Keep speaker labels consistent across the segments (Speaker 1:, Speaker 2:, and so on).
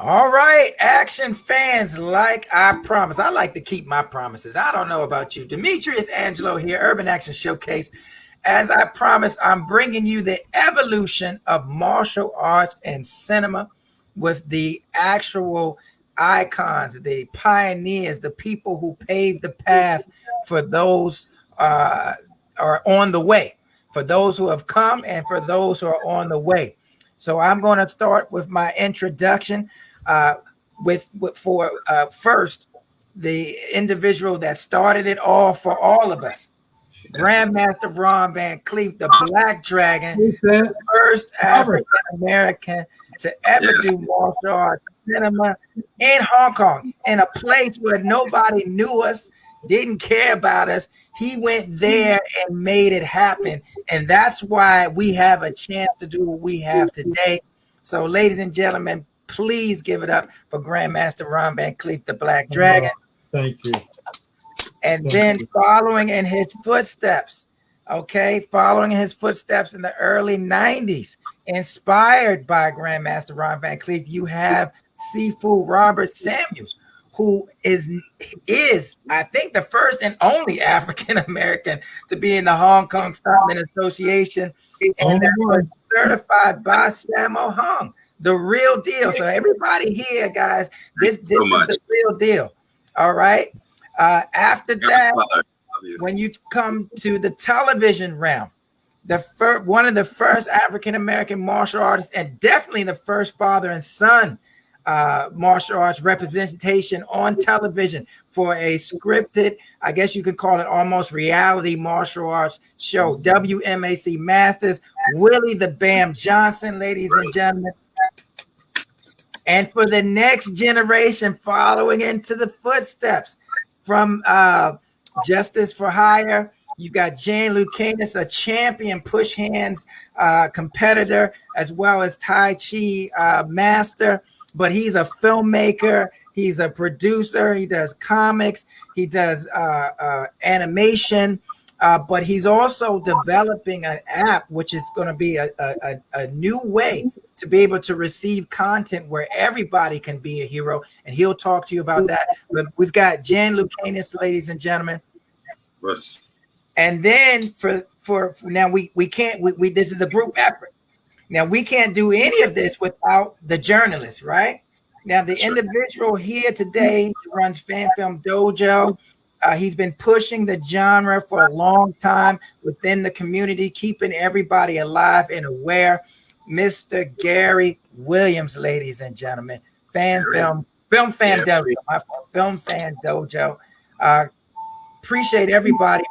Speaker 1: All right, action fans, like I promised, I like to keep my promises. I don't know about you. Demetrius Angelo here, Urban Action Showcase. As I promised, I'm bringing you the evolution of martial arts and cinema with the actual icons, the pioneers, the people who paved the path for those are on the way, for those who have come and for those who are on the way. So I'm going to start with my introduction uh, with for first the individual that started it all for all of us, Grandmaster Ron Van Cleef, the Black Dragon, the first African American to ever
Speaker 2: Yes.
Speaker 1: do martial arts cinema in Hong Kong, in a place where nobody knew us, didn't care about us. He went there and made it happen. And that's why we have a chance to do what we have today. So, ladies and gentlemen, please give it up for Grandmaster Ron Van Cleef, the Black Dragon.
Speaker 3: Thank you.
Speaker 1: And then following in his footsteps, following in his footsteps in the early 90s, inspired by Grandmaster Ron Van Cleef, you have Sifu Robert Samuels, who is I think the first and only African American to be in the Hong Kong Stuntman Association, and that was certified by Sammo Hung, the real deal. So everybody here, guys, this is the real deal. All right. After that, when you come to the television realm, one of the first African American martial artists, and definitely the first father and son martial arts representation on television for a scripted, I guess you could call it almost reality martial arts show, WMAC Masters, Willie the Bam Johnson, ladies and gentlemen. And for the next generation, following into the footsteps from Justice for Hire, you've got Jane Lucanus, a champion push hands competitor, as well as Tai Chi master. But he's a filmmaker, he's a producer, he does comics, he does animation, but he's also developing an app, which is going to be a new way to be able to receive content where everybody can be a hero. And he'll talk to you about that. But we've got Jan Lucanus, ladies and gentlemen.
Speaker 2: Yes.
Speaker 1: And then for now, we can't, this is a group effort. Now, we can't do any of this without the journalists, right? Now, the individual here today runs Fan Film Dojo. He's been pushing the genre for a long time within the community, keeping everybody alive and aware. Mr. Gary Williams, ladies and gentlemen, Film Fan Dojo. Appreciate everybody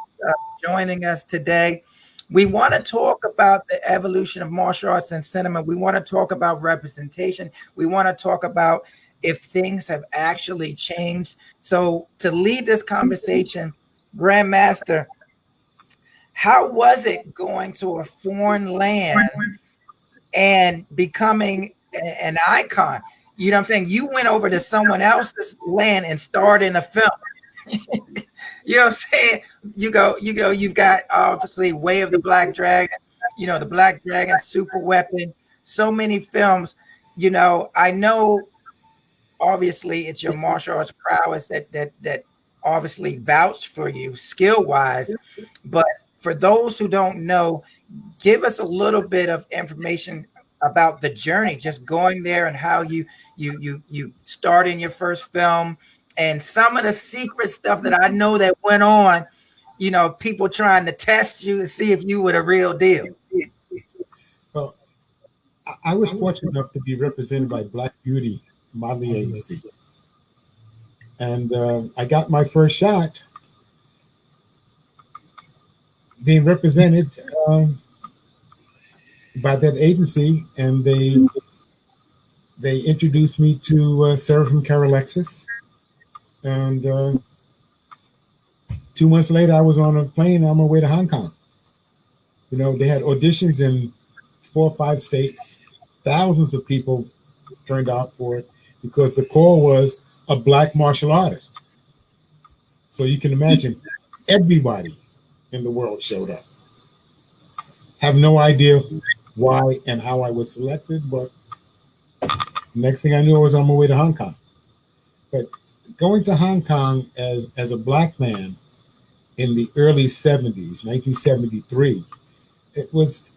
Speaker 1: joining us today. We want to talk about the evolution of martial arts and cinema. We want to talk about representation. We want to talk about if things have actually changed. So to lead this conversation, Grandmaster, how was it going to a foreign land and becoming an icon? You know what I'm saying? You went over to someone else's land and starred in a film. You know what I'm saying? You've got obviously Way of the Black Dragon, the Black Dragon, Super Weapon, so many films. I know obviously it's your martial arts prowess that obviously vouched for you skill-wise. But for those who don't know, give us a little bit of information about the journey, just going there and how you started in your first film. And some of the secret stuff that I know that went on, people trying to test you and see if you were the real deal.
Speaker 3: Well, I was fortunate enough to be represented by Black Beauty Modeling Agency. And I got my first shot being represented by that agency. And they introduced me to Seraphim Carolexis. And 2 months later, I was on a plane on my way to Hong Kong. They had auditions in 4 or 5 states. Thousands of people turned out for it because the call was a Black martial artist. So you can imagine everybody in the world showed up. Have no idea why and how I was selected, but Next thing I knew, I was on my way to Hong Kong. But going to Hong Kong as a black man in the early 70s, 1973, it was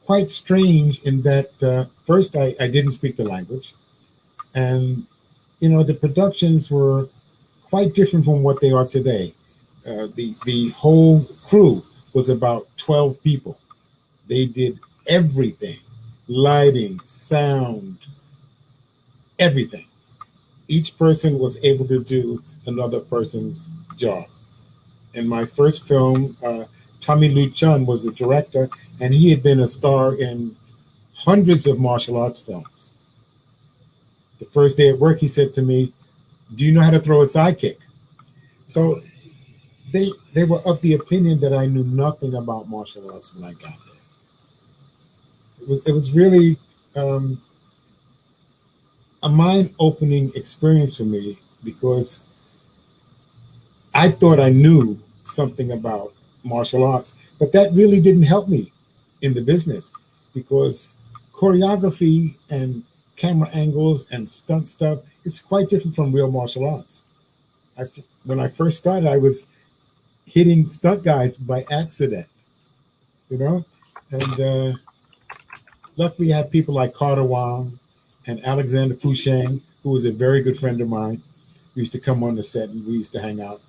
Speaker 3: quite strange in that first I didn't speak the language. And, the productions were quite different from what they are today. The whole crew was about 12 people. They did everything, lighting, sound, everything. Each person was able to do another person's job. In my first film, Tommy Lee Chun was the director, and he had been a star in hundreds of martial arts films. The first day at work, he said to me, "Do you know how to throw a sidekick?" So they were of the opinion that I knew nothing about martial arts when I got there. It was really a mind-opening experience for me, because I thought I knew something about martial arts, but that really didn't help me in the business, because choreography and camera angles and stunt stuff is quite different from real martial arts. When I first started, I was hitting stunt guys by accident, and luckily I had people like Carter Wong and Alexander Fouchang, who was a very good friend of mine. We used to come on the set and we used to hang out.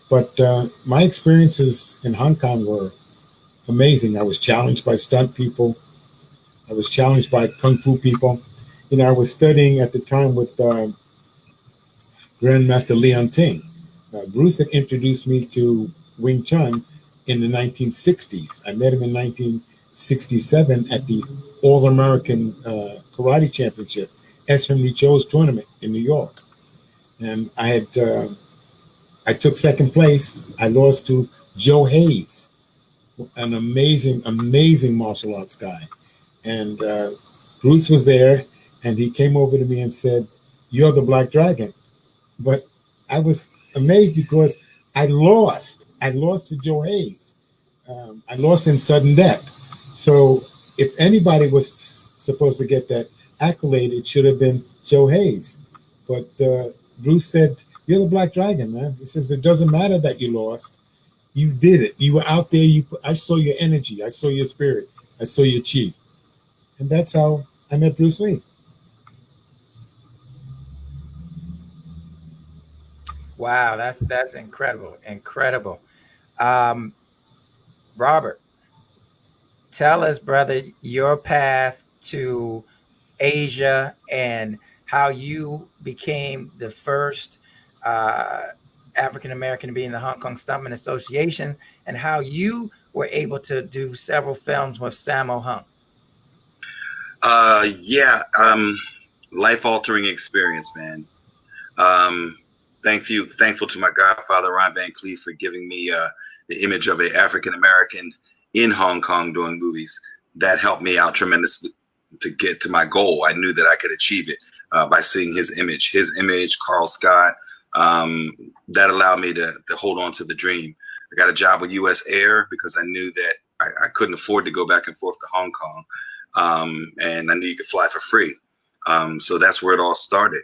Speaker 3: But my experiences in Hong Kong were amazing. I was challenged by stunt people. I was challenged by kung fu people. I was studying at the time with Grandmaster Leon Ting. Bruce had introduced me to Wing Chun in the 1960s. I met him in 1967 at the All-American Karate Championship, S. Henry Cho's tournament in New York. And I took second place. I lost to Joe Hayes, an amazing, amazing martial arts guy. And Bruce was there, and he came over to me and said, "You're the Black Dragon." But I was amazed because I lost. I lost to Joe Hayes. I lost in sudden death. So if anybody was supposed to get that accolade, it should have been Joe Hayes. But Bruce said, "You're the Black Dragon, man." He says, "It doesn't matter that you lost. You did it. You were out there. I saw your energy. I saw your spirit. I saw your chi." And that's how I met Bruce Lee.
Speaker 1: Wow, that's incredible. Incredible. Robert, tell us, brother, your path to Asia and how you became the first African American to be in the Hong Kong Stuntman Association, and how you were able to do several films with Sammo Hung.
Speaker 2: Life-altering experience, man. Thankful to my godfather, Ron Van Cleef, for giving me the image of an African American in Hong Kong doing movies. That helped me out tremendously to get to my goal. I knew that I could achieve it by seeing his image, Carl Scott. That allowed me to hold on to the dream. I got a job with U.S. Air because I knew that I couldn't afford to go back and forth to Hong Kong. And I knew you could fly for free. So that's where it all started.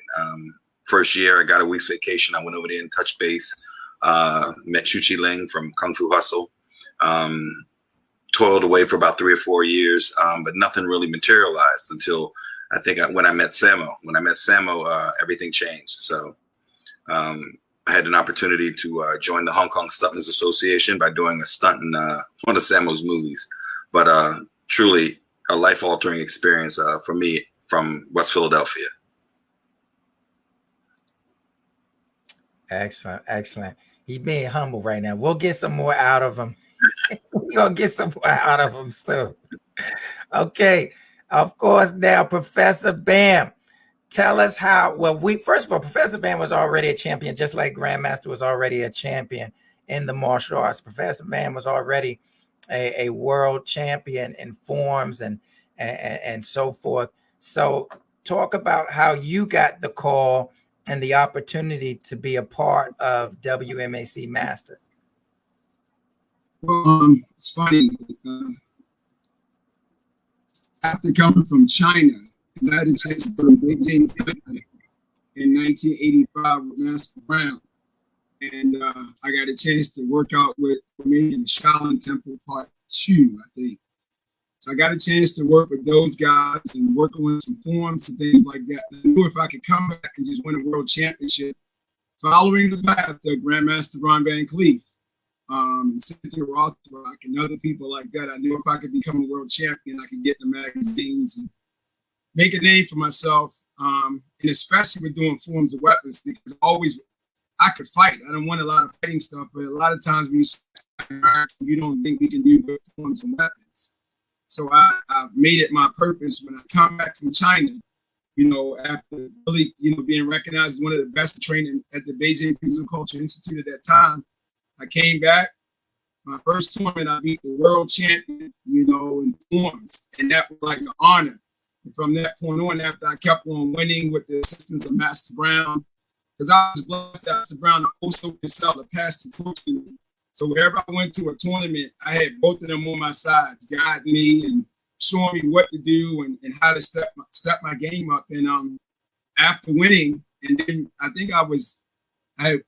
Speaker 2: First year, I got a week's vacation. I went over there and touched base, met Chu Chi Ling from Kung Fu Hustle, toiled away for about 3 or 4 years, but nothing really materialized until I think when I met Sammo. When I met Sammo, everything changed. So I had an opportunity to join the Hong Kong Stuntmen's Association by doing a stunt in one of Sammo's movies. But truly a life-altering experience for me from West Philadelphia.
Speaker 1: Excellent, excellent. He's being humble right now. We'll get some more out of him. We're gonna get some more out of him soon. Okay, of course. Now, Professor Bam, tell us how. Well, first of all, Professor Bam was already a champion, just like Grandmaster was already a champion in the martial arts. Professor Bam was already a world champion in forms and so forth. So, talk about how you got the call and the opportunity to be a part of WMAC Masters.
Speaker 4: Well, it's funny. After coming from China because I had a chance to go to Beijing in 1985 with Master Brown. And I got a chance to work out with me in the Shaolin Temple Part 2, I think. So I got a chance to work with those guys and work on some forms and things like that. I knew if I could come back and just win a world championship, following the path of Grandmaster Ron Van Cleef, and Cynthia Rothrock and other people like that, I knew if I could become a world champion, I could get in the magazines and make a name for myself, and especially with doing forms of weapons, because I could fight. I don't want a lot of fighting stuff, but a lot of times when you don't think we can do good forms and weapons. So I made it my purpose when I come back from China, after really, being recognized as one of the best training at the Beijing Physical Culture Institute at that time. I came back. My first tournament, I beat the world champion, in forms, and that was like an honor. And from that point on, after I kept on winning with the assistance of Master Brown, because I was blessed that Master Brown also could sell the pass to torch me. So wherever I went to a tournament, I had both of them on my sides, guiding me and showing me what to do and how to step my game up. And after winning, and then I think I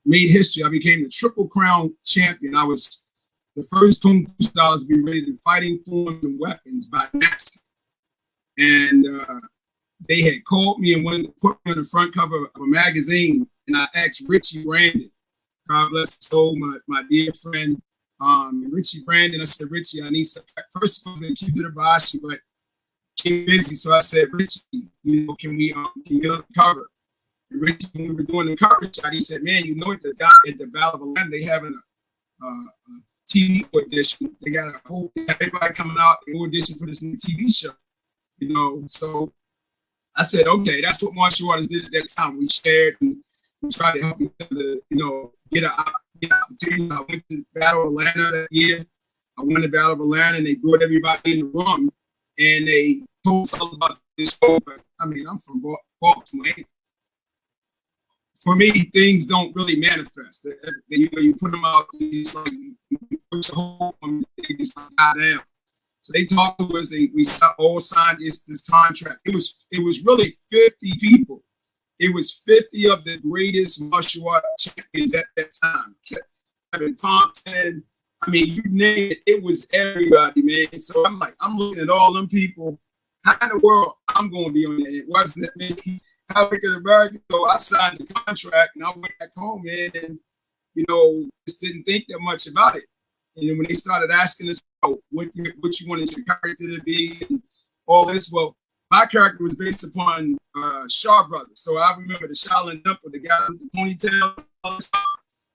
Speaker 4: made history. I became the Triple Crown champion. I was the first Kung Fu stars to be rated in fighting forms and weapons by NASCAR. And they had called me and wanted to put me on the front cover of a magazine. And I asked Richie Brandon, God bless his soul, my dear friend, Richie Brandon. I said, Richie, I need some. First of all, I keep it a bashi, but keep busy. So I said, Richie, can we get on the cover? And Richie, when we were doing the cover shot, he said, man, at the Battle of Atlanta, they having a TV audition. They got everybody coming out and audition for this new TV show. So I said, okay, that's what martial artists did at that time. We shared and we tried to help each other, get an opportunity. I went to the Battle of Atlanta that year. I won the Battle of Atlanta, and they brought everybody in the room, and they told us all about this show. But I mean, I'm from Baltimore. For me, things don't really manifest. You put them out, it's like you push a hole, and they just die down. So they talked to us. We all signed this contract. It was really 50 people. It was 50 of the greatest martial arts champions at that time. Kevin Thompson, I mean, you name it, it was everybody, man. So I'm looking at all them people. How in the world I'm going to be on there? It wasn't that many African American. So I signed the contract and I went back home, man, and just didn't think that much about it. And then when they started asking us what you wanted your character to be and all this, well, my character was based upon Shaw Brothers. So I remember the Shaolin Temple, the guy with the ponytail.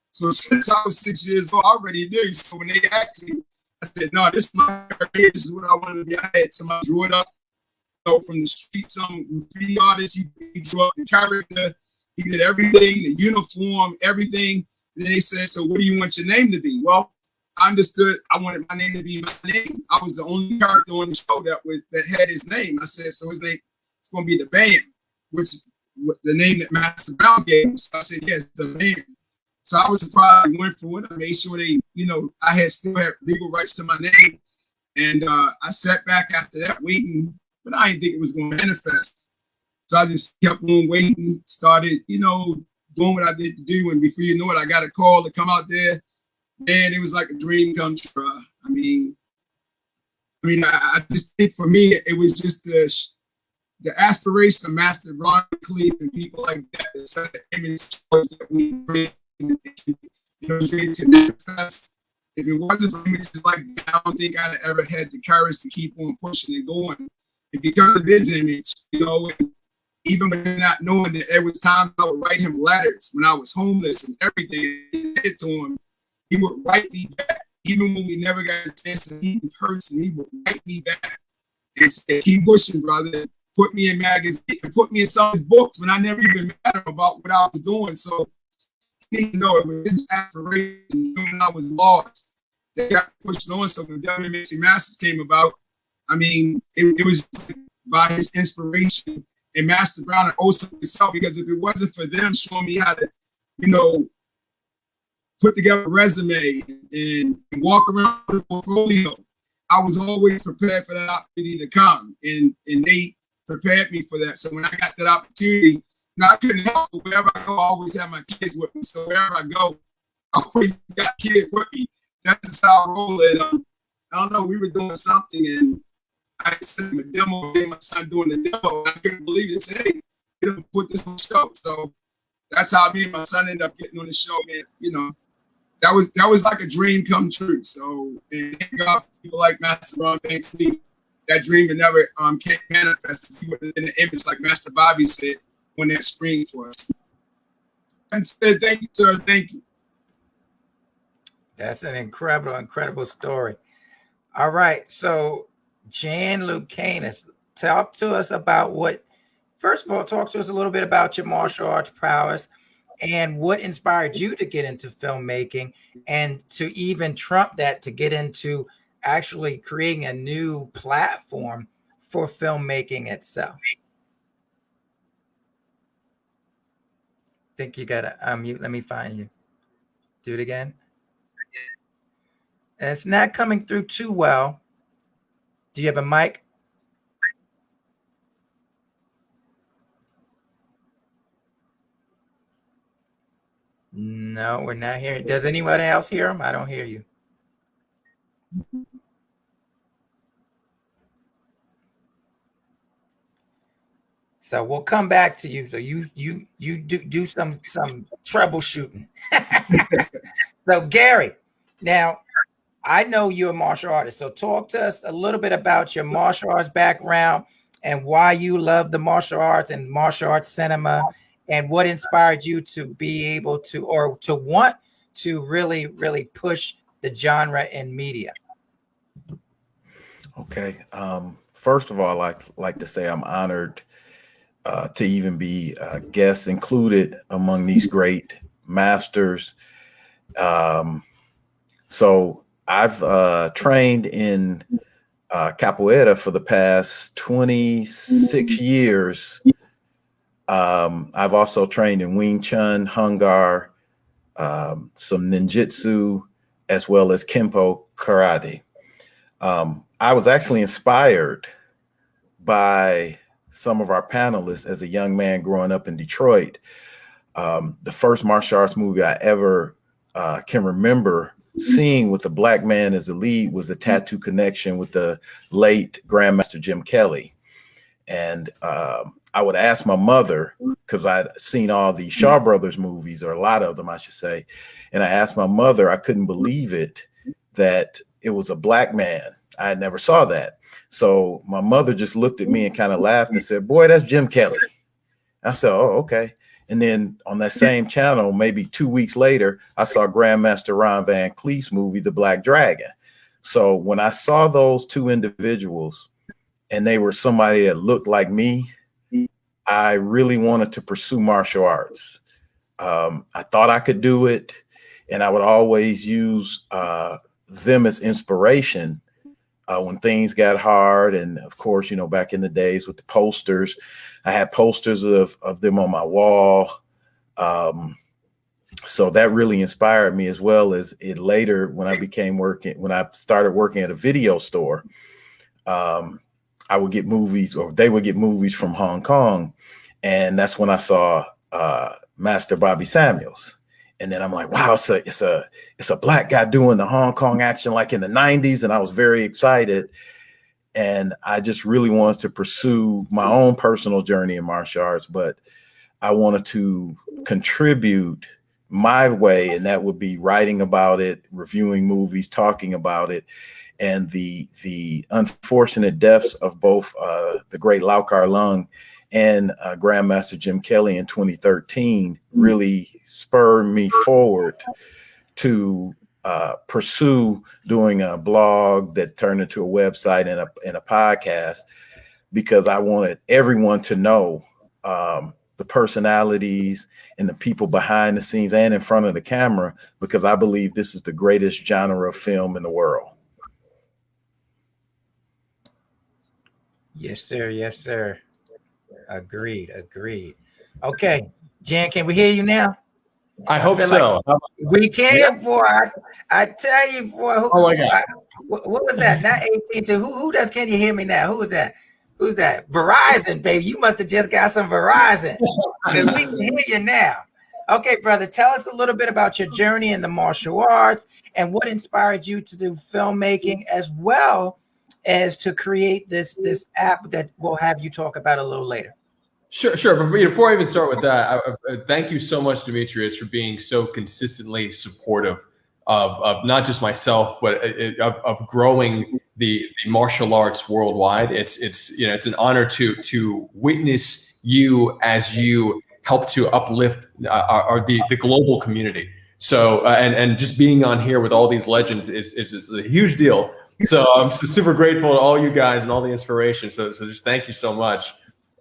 Speaker 4: So since I was 6 years old, I already knew. So when they asked me, I said, no, this is my character. This is what I wanted to be. I had somebody drew it up from the street. Some graffiti artist, he drew up the character. He did everything, the uniform, everything. And then they said, so what do you want your name to be? Well, I understood I wanted my name to be my name. I was the only character on the show that had his name. I said, so his name is going to be the Band, which is the name that Master Brown gave me. So I said, yes, the Band. So I was surprised they went for it. I made sure they, I still had legal rights to my name. And I sat back after that waiting, but I didn't think it was going to manifest. So I just kept on waiting, started, doing what I did to do. And before you know it, I got a call to come out there. Man, it was like a dream come true. I mean, I just think for me, it was just the aspiration of Master Ron Cleef and people like that. The set of images that we bring, to manifest. If it wasn't for images like that, I don't think I'd have ever had the courage to keep on pushing and going. It becomes his image, and even when not knowing that there was times I would write him letters when I was homeless and everything I did to him. He would write me back, even when we never got a chance to meet in person. He would write me back and say, "Keep pushing, brother." Put me in magazines and put me in some of his books when I never even met him about what I was doing. So, it was his aspiration when I was lost. They got pushed on. So when WMC Masters came about, I mean, it was by his inspiration and Master Brown and also himself. Because if it wasn't for them showing me how to, put together a resume and walk around with a portfolio, I was always prepared for that opportunity to come. And they prepared me for that. So when I got that opportunity, I couldn't help it. Wherever I go, I always have my kids with me. So wherever I go, I always got kids with me. That's just how I roll. And I don't know, we were doing something, and I sent him a demo. And my son doing the demo, and I couldn't believe it. I said, hey, you know, put this on the show. So that's how me and my son ended up getting on the show, man. You know, that was like a dream come true. So, and thank God for people like Master Ron Van Cleef. That dream would never can't manifest if he would have been an image like Master Bobby said on that screen for us. And said, thank you, sir. Thank you.
Speaker 1: That's an incredible story. All right. So, Jan Lucanus, talk to us about first of all, talk to us a little bit about your martial arts prowess and what inspired you to get into filmmaking and to even trump that to get into actually creating a new platform for filmmaking itself. I think you got to unmute. Let me find you. Do it again. And it's not coming through too well. Do you have a mic? No, we're not hearing. Does anyone else hear him? I don't hear you. So we'll come back to you. So you do some troubleshooting. So Gary, now I know you're a martial artist. So talk to us a little bit about your martial arts background and why you love the martial arts and martial arts cinema, and what inspired you to be able to, or to want to really push the genre in media.
Speaker 5: Okay. First of all, I'd like to say I'm honored to even be a guest included among these great masters. So I've trained in capoeira for the past 26 years. I've also trained in Wing Chun, Hung Gar, some ninjutsu, as well as Kempo karate. I was actually inspired by some of our panelists as a young man growing up in Detroit. The first martial arts movie I ever can remember seeing with a black man as the lead was The Tattoo Connection with the late Grandmaster Jim Kelly. And I would ask my mother, because I'd seen all the Shaw Brothers movies, or a lot of them, I should say. And I asked my mother, I couldn't believe it, that it was a black man. I never saw that. So my mother just looked at me and kind of laughed and said, boy, that's Jim Kelly. I said, oh, okay. And then on that same channel, maybe 2 weeks later, I saw Grandmaster Ron Van Cleef's movie, The Black Dragon. So when I saw those two individuals and they were somebody that looked like me, I really wanted to pursue martial arts. I thought I could do it, and I would always use them as inspiration when things got hard. And of course, you know, back in the days with the posters, I had posters of them on my wall. So that really inspired me, as well as it later when I started working at a video store. I would get movies, or they would get movies from Hong Kong. And that's when I saw Master Bobby Samuels. And then I'm like, wow, it's a black guy doing the Hong Kong action like in the 90s. And I was very excited. And I just really wanted to pursue my own personal journey in martial arts, but I wanted to contribute my way. And that would be writing about it, reviewing movies, talking about it. And the unfortunate deaths of both the great Lau Kar Leung and Grandmaster Jim Kelly in 2013 really spurred me forward to pursue doing a blog that turned into a website and a podcast, because I wanted everyone to know the personalities and the people behind the scenes and in front of the camera, because I believe this is the greatest genre of film in the world.
Speaker 1: Yes, sir. Yes, sir. Agreed. Okay, Jan, can we hear you now?
Speaker 6: I hope so.
Speaker 1: Like we can, boy. I tell you, boy.
Speaker 6: Oh my God.
Speaker 1: What was that? Not 18 to who does? Can you hear me now? Who was that? Who's that? Verizon, baby. You must have just got some Verizon. And we can hear you now. Okay, brother, tell us a little bit about your journey in the martial arts and what inspired you to do filmmaking, as well as to create this app that we'll have you talk about a little later.
Speaker 6: Sure. But before I even start with that, thank you so much, Demetrius, for being so consistently supportive of not just myself, but of growing the martial arts worldwide. It's an honor to witness you as you help to uplift the global community. So and just being on here with all these legends is a huge deal. So I'm super grateful to all you guys and all the inspiration. So just thank you so much.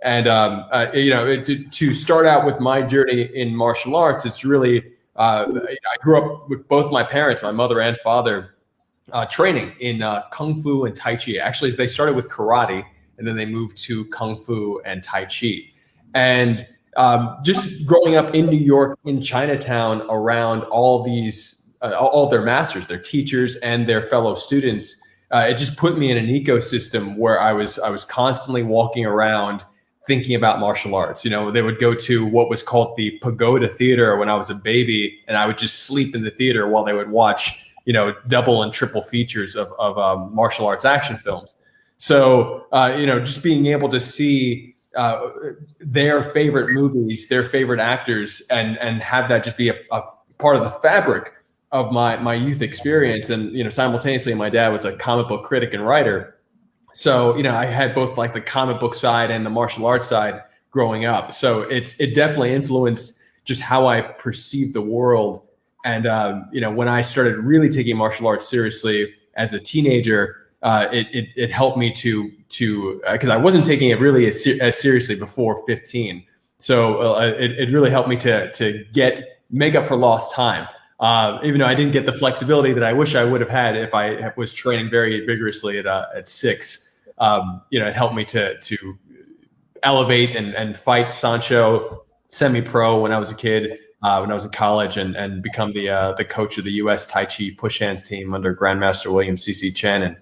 Speaker 6: And to start out with my journey in martial arts, it's really I grew up with both my parents, my mother and father, training in Kung Fu and Tai Chi. Actually, they started with karate, and then they moved to Kung Fu and Tai Chi. And just growing up in New York, in Chinatown, around all these, all their masters, their teachers, and their fellow students, it just put me in an ecosystem where I was constantly walking around thinking about martial arts. You know, they would go to what was called the Pagoda Theater when I was a baby, and I would just sleep in the theater while they would watch, double and triple features of martial arts action films. So, just being able to see their favorite movies, their favorite actors, and have that just be a part of the fabric of my youth experience. And, simultaneously, my dad was a comic book critic and writer. So, I had both like the comic book side and the martial arts side growing up. So it definitely influenced just how I perceived the world. And, when I started really taking martial arts seriously as a teenager, it helped me to because I wasn't taking it really as seriously before 15. So it really helped me to make up for lost time. Even though I didn't get the flexibility that I wish I would have had if I was training very vigorously at 6. It helped me to elevate and fight Sancho semi-pro when I was a kid, when I was in college, and become the coach of the U.S. Tai Chi push hands team under Grandmaster William C.C. Chen, and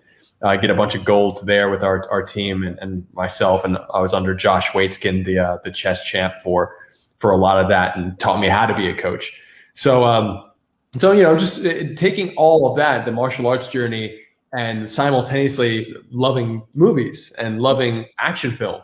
Speaker 6: get a bunch of golds there with our team and myself. And I was under Josh Waitzkin, the chess champ for a lot of that, and taught me how to be a coach. So just taking all of that, the martial arts journey, and simultaneously loving movies and loving action film.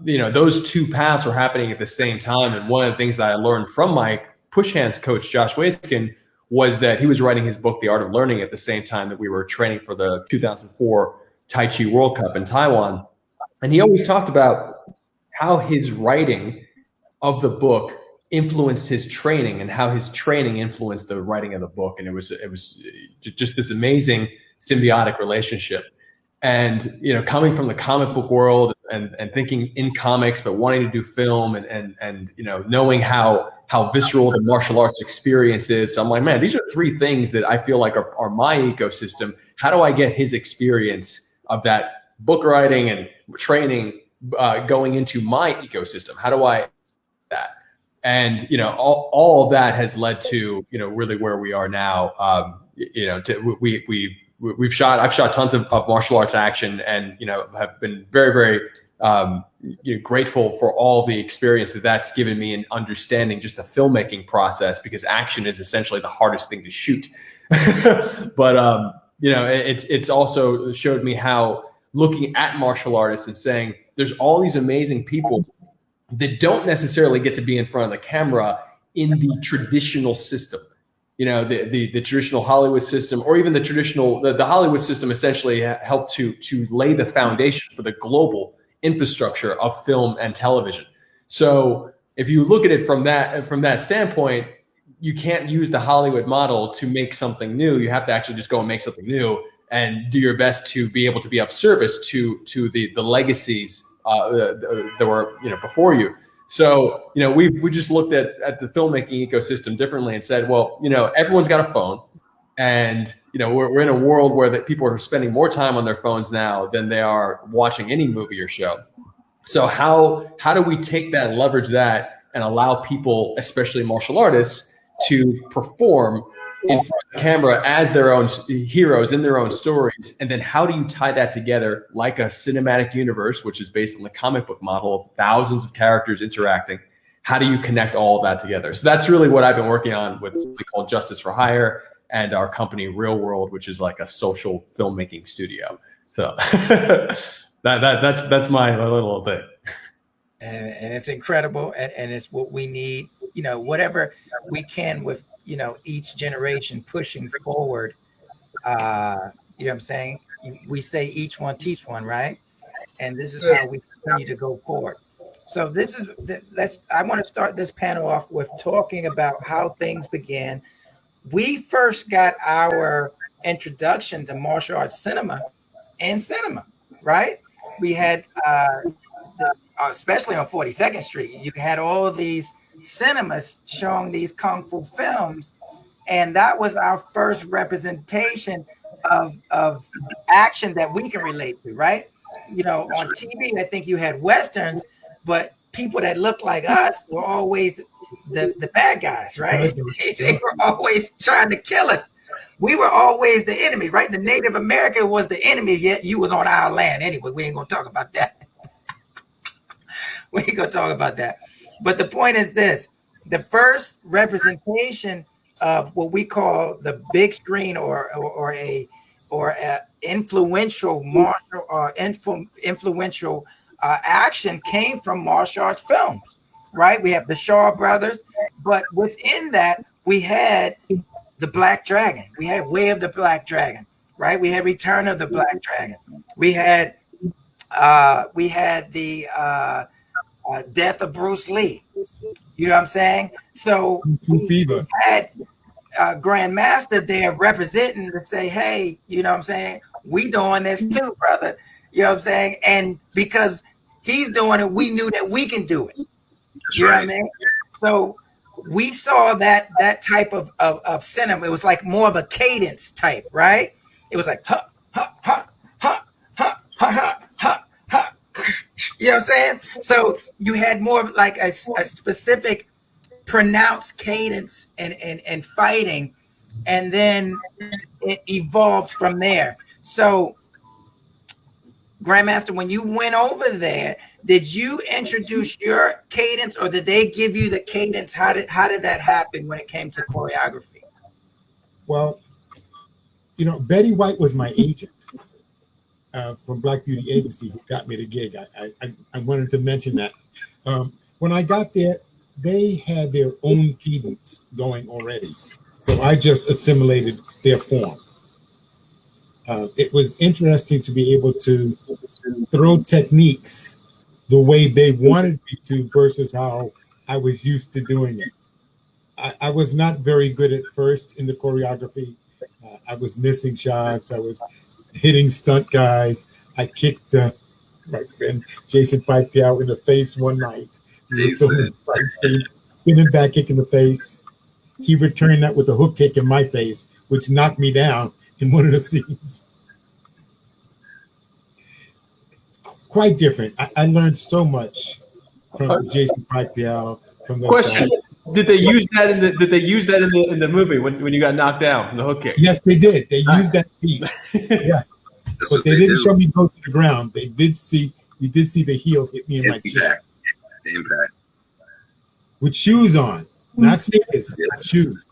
Speaker 6: Those two paths were happening at the same time. And one of the things that I learned from my push hands coach, Josh Waitzkin, was that he was writing his book, The Art of Learning, at the same time that we were training for the 2004 Tai Chi World Cup in Taiwan. And he always talked about how his writing of the book influenced his training and how his training influenced the writing of the book. And it was just this amazing symbiotic relationship. And, coming from the comic book world and thinking in comics, but wanting to do film and knowing how visceral the martial arts experience is. So I'm like, man, these are three things that I feel like are my ecosystem. How do I get his experience of that book writing and training going into my ecosystem? How do I that? And, all of that has led to, really where we are now. I've shot tons of martial arts action, and, have been very, very grateful for all the experience that's given me in understanding just the filmmaking process, because action is essentially the hardest thing to shoot. But, it's also showed me how looking at martial artists and saying there's all these amazing people that don't necessarily get to be in front of the camera in the traditional system. The traditional Hollywood system, or even the Hollywood system essentially helped to lay the foundation for the global infrastructure of film and television. So if you look at it from that standpoint, you can't use the Hollywood model to make something new. You have to actually just go and make something new and do your best to be able to be of service to the legacies that were before you. So, we just looked at the filmmaking ecosystem differently and said, well, everyone's got a phone, and, we're in a world where that people are spending more time on their phones now than they are watching any movie or show. So how do we take that, leverage that, and allow people, especially martial artists, to perform in front of the camera as their own heroes in their own stories, and then how do you tie that together like a cinematic universe, which is based on the comic book model of thousands of characters interacting? How do you connect all of that together? So that's really what I've been working on with something called Justice for Hire and our company Real World, which is like a social filmmaking studio. So that's my little thing.
Speaker 1: And it's incredible, and it's what we need. You know, whatever we can with, you know, each generation pushing forward. You know what I'm saying? We say each one teach one, right? And this is how we continue to go forward. So this is I want to start this panel off with talking about how things began. We first got our introduction to martial arts cinema in cinema, right? We had especially on 42nd Street, you had all of these cinemas showing these kung fu films, and that was our first representation of action that we can relate to, right? You know, on TV, I think you had westerns, but people that looked like us were always the bad guys, right? They were always trying to kill us. We were always the enemy, right? The Native American was the enemy, yet you was on our land. Anyway, we ain't gonna talk about that. We ain't gonna talk about that. But the point is this: the first representation of what we call the big screen or a influential martial or influential action came from martial arts films, right? We have the Shaw Brothers, but within that we had the Black Dragon. We had Way of the Black Dragon, right? We had Return of the Black Dragon. We had the Death of Bruce Lee. You know what I'm saying? So we had Grandmaster there representing to say, hey, you know what I'm saying? We doing this too, brother. You know what I'm saying? And because he's doing it, we knew that we can do it. You know what I mean? So we saw that type of cinema. It was like more of a cadence type, right? It was like ha ha ha ha ha ha ha ha ha. You know what I'm saying? So you had more of like a specific pronounced cadence and fighting, and then it evolved from there. So Grandmaster, when you went over there, did you introduce your cadence, or did they give you the cadence? How did that happen when it came to choreography?
Speaker 3: Well, you know, Betty White was my agent from Black Beauty Agency who got me the gig. I wanted to mention that. When I got there, they had their own cadence going already. So I just assimilated their form. It was interesting to be able to throw techniques the way they wanted me to versus how I was used to doing it. I was not very good at first in the choreography. I was missing shots. I was hitting stunt guys. I kicked my friend Jason Pippiao in the face one night. Spinning back kick in the face. He returned that with a hook kick in my face, which knocked me down in one of the scenes. Quite different. I learned so much from Jason Pippiao. From those
Speaker 6: question:
Speaker 3: guys.
Speaker 6: Did they use that in the movie when you got knocked down from the hook kick?
Speaker 3: Yes, they did. They used that piece. Yeah, but they didn't show me go to the ground. We did see the heel hit me in my chest.
Speaker 2: Impact.
Speaker 3: With shoes on, not sneakers, shoes.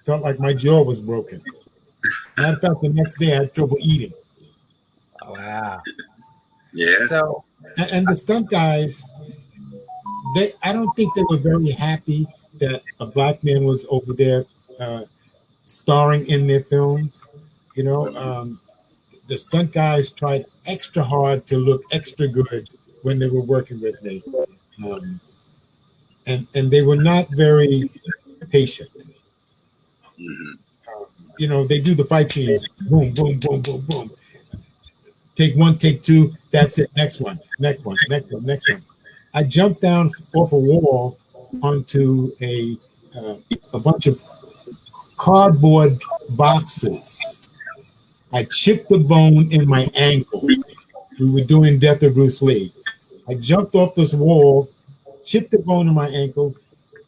Speaker 3: Felt like my jaw was broken. Matter of fact, the next day I had trouble eating.
Speaker 1: Wow.
Speaker 2: Yeah.
Speaker 1: So,
Speaker 3: and the stunt guys, I don't think they were very happy that a black man was over there starring in their films. You know, the stunt guys tried extra hard to look extra good when they were working with me. And they were not very patient. You know, they do the fight scenes, boom, boom, boom, boom, boom. Take one, take two, that's it. Next one. I jumped down off a wall onto a bunch of cardboard boxes. I chipped the bone in my ankle. We were doing Death of Bruce Lee. I jumped off this wall, chipped the bone in my ankle.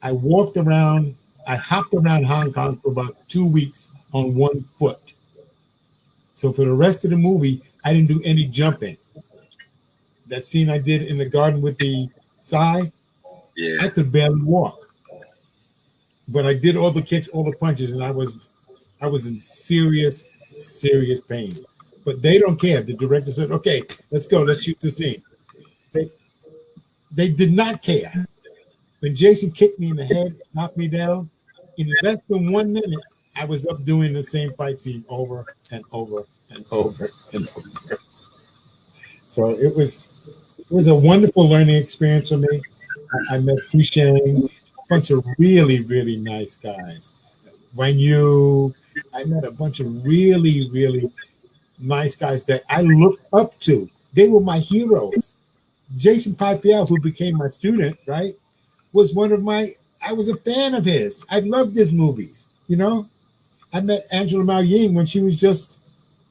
Speaker 3: I walked around. I hopped around Hong Kong for about 2 weeks on one foot. So for the rest of the movie, I didn't do any jumping. That scene I did in the garden with the Psy,
Speaker 2: Yeah.
Speaker 3: I could barely walk. But I did all the kicks, all the punches, and I was in serious pain. But they don't care. The director said, okay, let's go. Let's shoot the scene. They did not care. When Jason kicked me in the head, knocked me down, in less than 1 minute, I was up doing the same fight scene over and over and over and over. So it was a wonderful learning experience for me. I met Fu Sheng, a bunch of really, really nice guys. Wang Yu, I met a bunch of really, really nice guys that I looked up to. They were my heroes. Jason Pipiel, who became my student, right, was I was a fan of his. I loved his movies, you know. I met Angela Mao Ying when she was just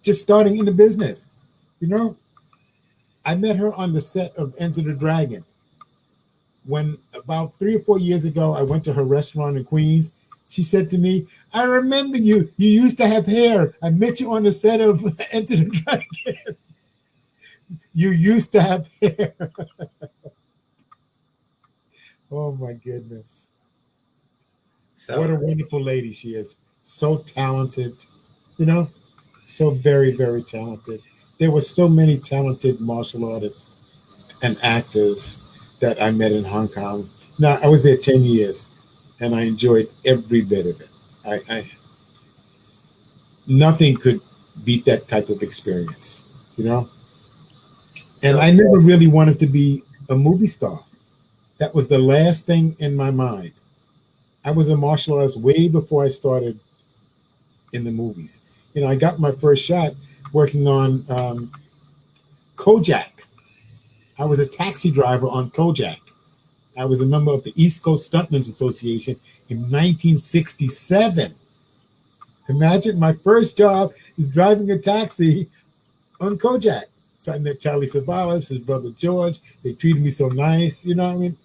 Speaker 3: starting in the business, you know. I met her on the set of Enter the Dragon. When about 3 or 4 years ago, I went to her restaurant in Queens. She said to me, I remember you. You used to have hair. I met you on the set of Enter the Dragon. You used to have hair. Oh, my goodness.
Speaker 1: So
Speaker 3: what a wonderful lady she is. So talented, you know, so very, very talented. There were so many talented martial artists and actors that I met in Hong Kong. Now, I was there 10 years, and I enjoyed every bit of it. Nothing could beat that type of experience, you know? And I never really wanted to be a movie star. That was the last thing in my mind. I was a martial artist way before I started in the movies. You know, I got my first shot working on Kojak. I was a taxi driver on Kojak. I was a member of the East Coast Stuntmen's Association in 1967. Imagine my first job is driving a taxi on Kojak. So I met Charlie Savalas, his brother George. They treated me so nice, you know what I mean?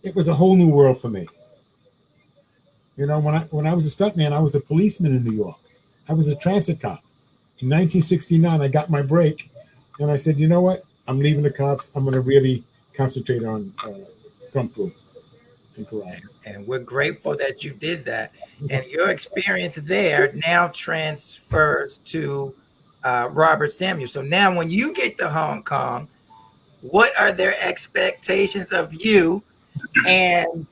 Speaker 3: It was a whole new world for me. You know, when I was a stuntman, I was a policeman in New York. I was a transit cop. In 1969, I got my break, and I said, you know what? I'm leaving the cops. I'm going to really concentrate on Kung Fu and karate.
Speaker 1: And we're grateful that you did that. And your experience there now transfers to Robert Samuel. So now when you get to Hong Kong, what are their expectations of you? And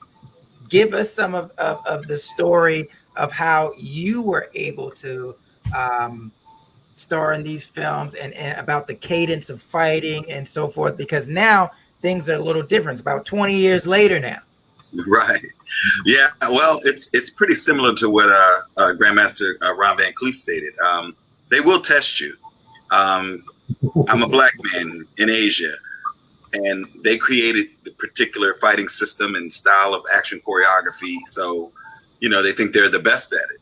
Speaker 1: give us some of the story of how you were able to star in these films and about the cadence of fighting and so forth, because now things are a little different. It's about 20 years later now.
Speaker 2: Right. Yeah. Well, it's pretty similar to what Grandmaster Ron Van Cleef stated. They will test you. I'm a black man in Asia, and they created the particular fighting system and style of action choreography. So, you know, they think they're the best at it.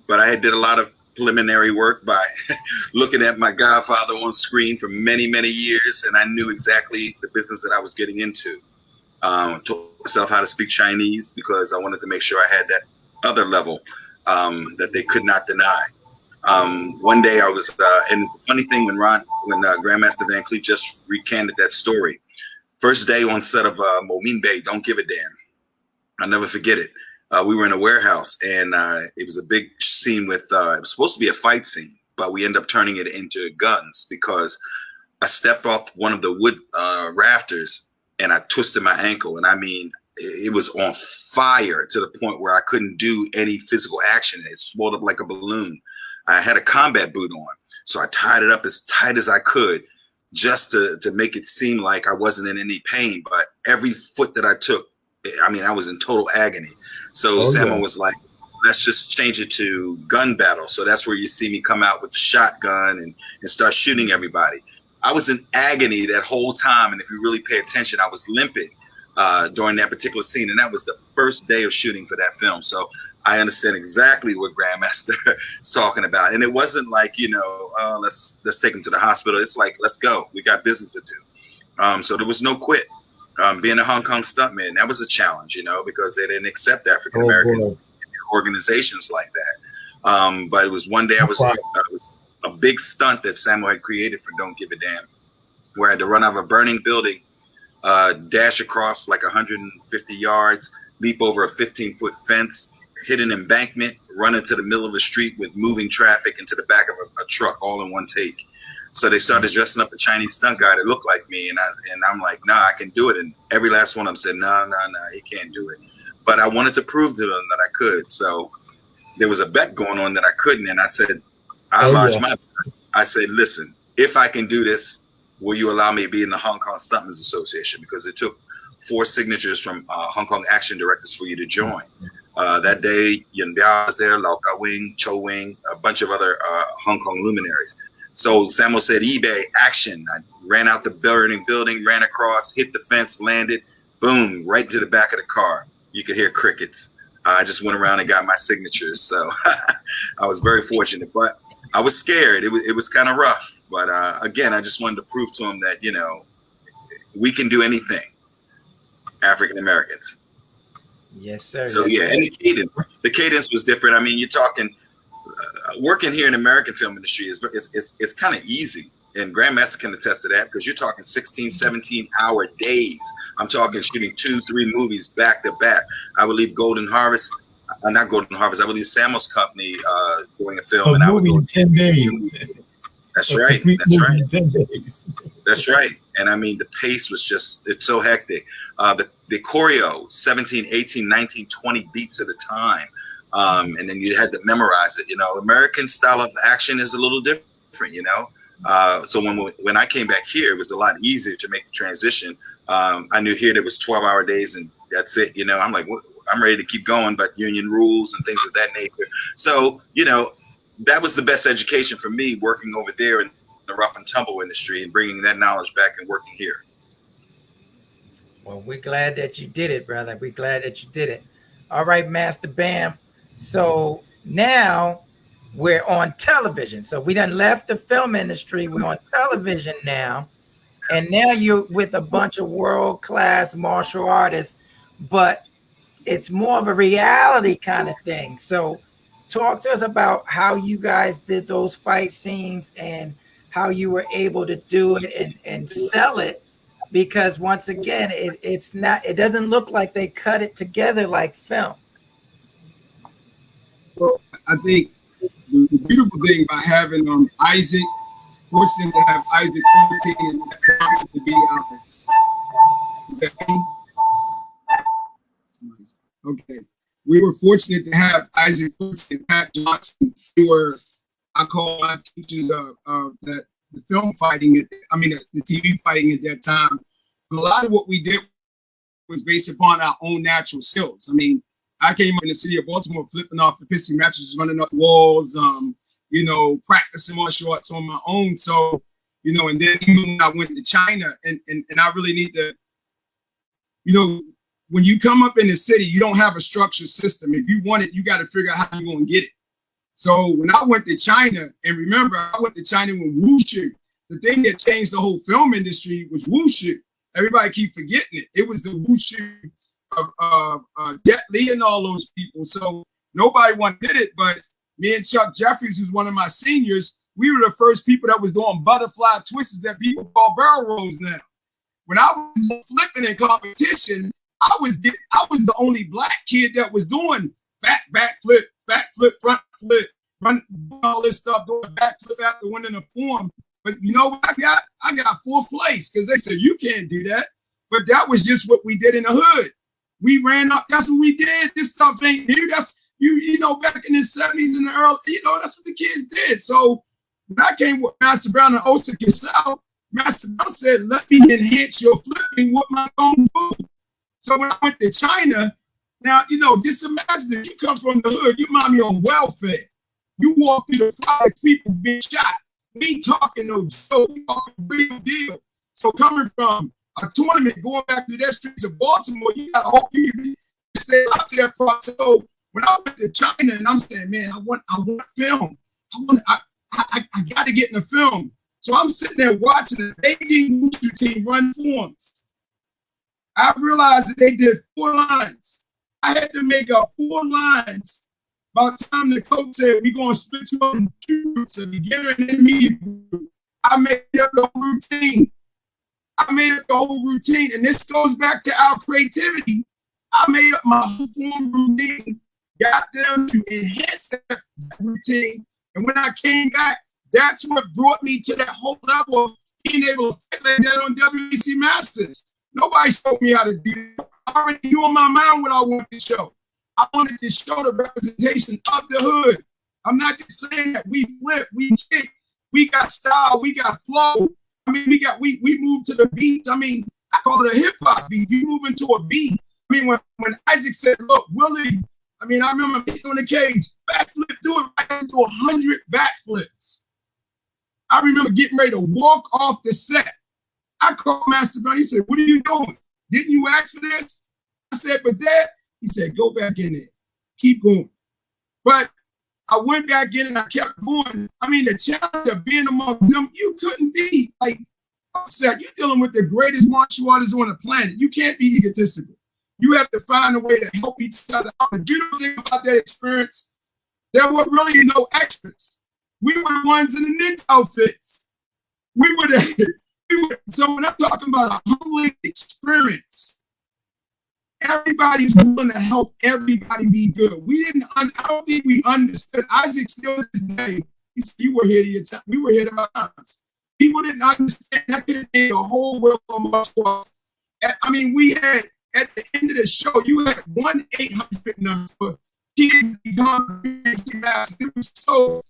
Speaker 2: But I did a lot of preliminary work by looking at my godfather on screen for many, many years, and I knew exactly the business that I was getting into. Taught myself how to speak Chinese because I wanted to make sure I had that other level that they could not deny. One day I was, and it's a funny thing when Grandmaster Van Cleef just recanted that story. First day on set of Mo Min Bay, Don't Give a Damn. I'll never forget it. We were in a warehouse, and it was a big scene with, it was supposed to be a fight scene, but we ended up turning it into guns because I stepped off one of the wood rafters and I twisted my ankle. And I mean, it was on fire to the point where I couldn't do any physical action. It swelled up like a balloon. I had a combat boot on, so I tied it up as tight as I could just to make it seem like I wasn't in any pain. But every foot that I took, I mean, I was in total agony. So Samuel was like, let's just change it to gun battle. So that's where you see me come out with the shotgun and start shooting everybody. I was in agony that whole time. And if you really pay attention, I was limping during that particular scene. And that was the first day of shooting for that film. So I understand exactly what Grandmaster is talking about. And it wasn't like, you know, let's take him to the hospital. It's like, let's go. We got business to do. So there was no quit. being a Hong Kong stuntman, that was a challenge, you know, because they didn't accept African Americans in organizations like that. But it was one day I was a big stunt that Samuel had created for Don't Give a Damn, where I had to run out of a burning building, dash across like 150 yards, leap over a 15-foot fence, hit an embankment, run into the middle of a street with moving traffic into the back of a truck, all in one take. So they started dressing up a Chinese stunt guy that looked like me, and I'm like, nah, I can do it. And every last one of them said, no, he can't do it. But I wanted to prove to them that I could. So there was a bet going on that I couldn't, and I said, I said, listen, if I can do this, will you allow me to be in the Hong Kong Stuntmen's Association? Because it took 4 signatures from Hong Kong action directors for you to join. That day, Yuen Biao was there, Lau Ka-wing, Cho Wing, a bunch of other Hong Kong luminaries. So Samuel said, eBay, action. I ran out the burning building, ran across, hit the fence, landed, boom, right to the back of the car. You could hear crickets. I just went around and got my signatures. So I was very fortunate, but I was scared. It was kind of rough. But again, I just wanted to prove to him that, you know, we can do anything, African Americans.
Speaker 1: Yes, sir.
Speaker 2: So
Speaker 1: yes,
Speaker 2: yeah,
Speaker 1: sir.
Speaker 2: and the cadence was different. I mean, you're talking working here in the American film industry it's kind of easy, and Grandmaster can attest to that, because you're talking 16, 17-hour days. I'm talking shooting 2-3 movies back to back. I would leave Golden Harvest, not Golden Harvest. I would leave Samuel's company doing a film, and I would go
Speaker 3: in 10 days.
Speaker 2: That's right. That's right. 10 days. That's right. And I mean, the pace was it's so hectic. The choreo, 17, 18, 19, 20 beats at a time. And then you had to memorize it. You know, American style of action is a little different, you know. So when I came back here, it was a lot easier to make the transition. I knew here there was 12-hour days and that's it. You know, I'm like, I'm ready to keep going, but union rules and things of that nature. So, you know, that was the best education for me, working over there in the rough and tumble industry and bringing that knowledge back and working here.
Speaker 1: Well, we're glad that you did it, brother. We're glad that you did it. All right, Master Bam. So now we're on television. So we done left the film industry. We're on television now. And now you're with a bunch of world-class martial artists, but it's more of a reality kind of thing. So talk to us about how you guys did those fight scenes and how you were able to do it and sell it. Because once again, it doesn't look like they cut it together like film.
Speaker 4: Well, I think the beautiful thing by having Isaac, fortunate to have Isaac 14 and Johnson to be out there. Is that me? Okay. We were fortunate to have Isaac 14 and Pat Johnson, who were, I call my teachers that the film fighting, the TV fighting at that time. But a lot of what we did was based upon our own natural skills. I mean, I came up in the city of Baltimore flipping off the pissy mattresses, running up walls, practicing martial arts on my own. So, and then even when I went to China, and I really need to, when you come up in the city, you don't have a structured system. If you want it, you got to figure out how you're going to get it. So when I went to China, and remember, I went to China with Wushu. The thing that changed the whole film industry was Wushu. Everybody keep forgetting it. It was the Wushu of Jet Li and all those people. So nobody wanted it, but me and Chuck Jeffries, who's one of my seniors, we were the first people that was doing butterfly twists that people call barrel rolls now. When I was flipping in competition, I was the only black kid that was doing back flip, front flip, run all this stuff, doing back flip after winning a form. But you know what I got? I got 4th place because they said you can't do that. But that was just what we did in the hood. We ran up. That's what we did. This stuff ain't new. That's back in the 70s and the early, that's what the kids did. So when I came with Master Brown and Osa Kisao, Master Brown said, "Let me enhance your flipping with my own food." So when I went to China, now just imagine that you come from the hood, your mommy on welfare. You walk through the fire, people being shot. We ain't talking no joke, we talking real deal. So coming from a tournament, going back to that streets of Baltimore, you got to hope you can stay out there. So when I went to China, and I'm saying, man, I want film. I got to get in the film. So I'm sitting there watching the Beijing Wushu team run forms. I realized that they did 4 lines. I had to make up 4 lines. By the time the coach said, we're going to split you up in 2 groups, a beginner and intermediate group, I made up the whole routine. And this goes back to our creativity. I made up my whole form routine, got them to enhance that routine. And when I came back, that's what brought me to that whole level of being able to fit like that on WBC Masters. Nobody showed me how to do it. I already knew in my mind what I wanted to show. I wanted to show the representation of the hood. I'm not just saying that we flip, we kick, we got style, we got flow. I mean, we moved to the beats. I mean, I call it a hip hop beat. You move into a beat. I mean, when Isaac said, look, Willie, I mean, I remember being on the cage, backflip, do it. I can do 100 backflips. I remember getting ready to walk off the set. I called Master Brown. He said, what are you doing? Didn't you ask for this? I said, but Dad, he said, go back in there. Keep going. But I went back in and I kept going. I mean, the challenge of being amongst them, you couldn't be like upset. You're dealing with the greatest martial artists on the planet. You can't be egotistical. You have to find a way to help each other out. If you don't think about that experience, there were really no extras. We were the ones in the ninja outfits. So when I'm talking about a humbling experience, everybody's willing to help everybody be good. I don't think we understood. Isaac still to this day, he said, you were here to your time. We were here to our times. People didn't understand that could have been a whole world of martial arts. I mean, we had, at the end of the show, you had 1-800 numbers for kids to become masters. It was so,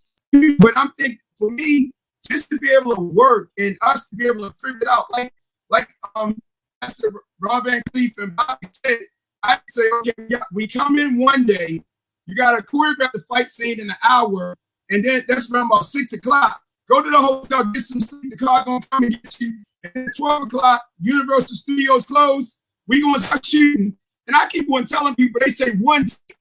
Speaker 4: but I'm thinking, for me, just to be able to work and us to be able to figure it out, like Master Ron Van Cleef and Bobby said, I say, okay, we come in one day, you got to choreograph the fight scene in an hour, and then that's around about 6 o'clock. Go to the hotel, get some sleep, the car gonna come and get you. And then at 12 o'clock, Universal Studios closed, we gonna start shooting. And I keep on telling people, they say one take.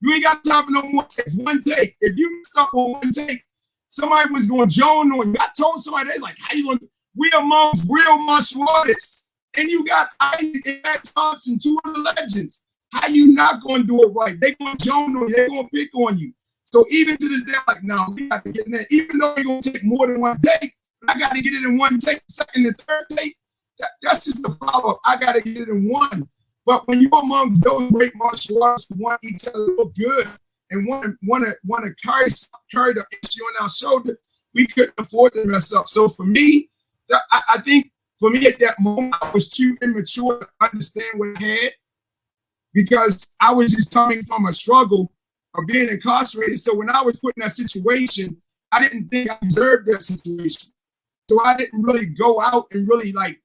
Speaker 4: You ain't got time for no more takes, one take. If you stop on one take, somebody was going Joan on you. I told somebody, they like, how you gonna, we amongst real martial artists. And you got Isaac and Matt Thompson, 2 other legends. How you not gonna do it right? They gonna Joan on you, they gonna pick on you. So even to this day, I'm like, no, we got to get in there. Even though we're gonna take more than one take, I got to get it in one take, second and third take. That's just the follow-up. I got to get it in one. But when you're amongst those great martial artists who want each other to look good and want to carry the issue on our shoulder, we couldn't afford to mess up. So for me, I think for me at that moment, I was too immature to understand what I had because I was just coming from a struggle of being incarcerated. So when I was put in that situation, I didn't think I deserved that situation. So I didn't really go out and really like,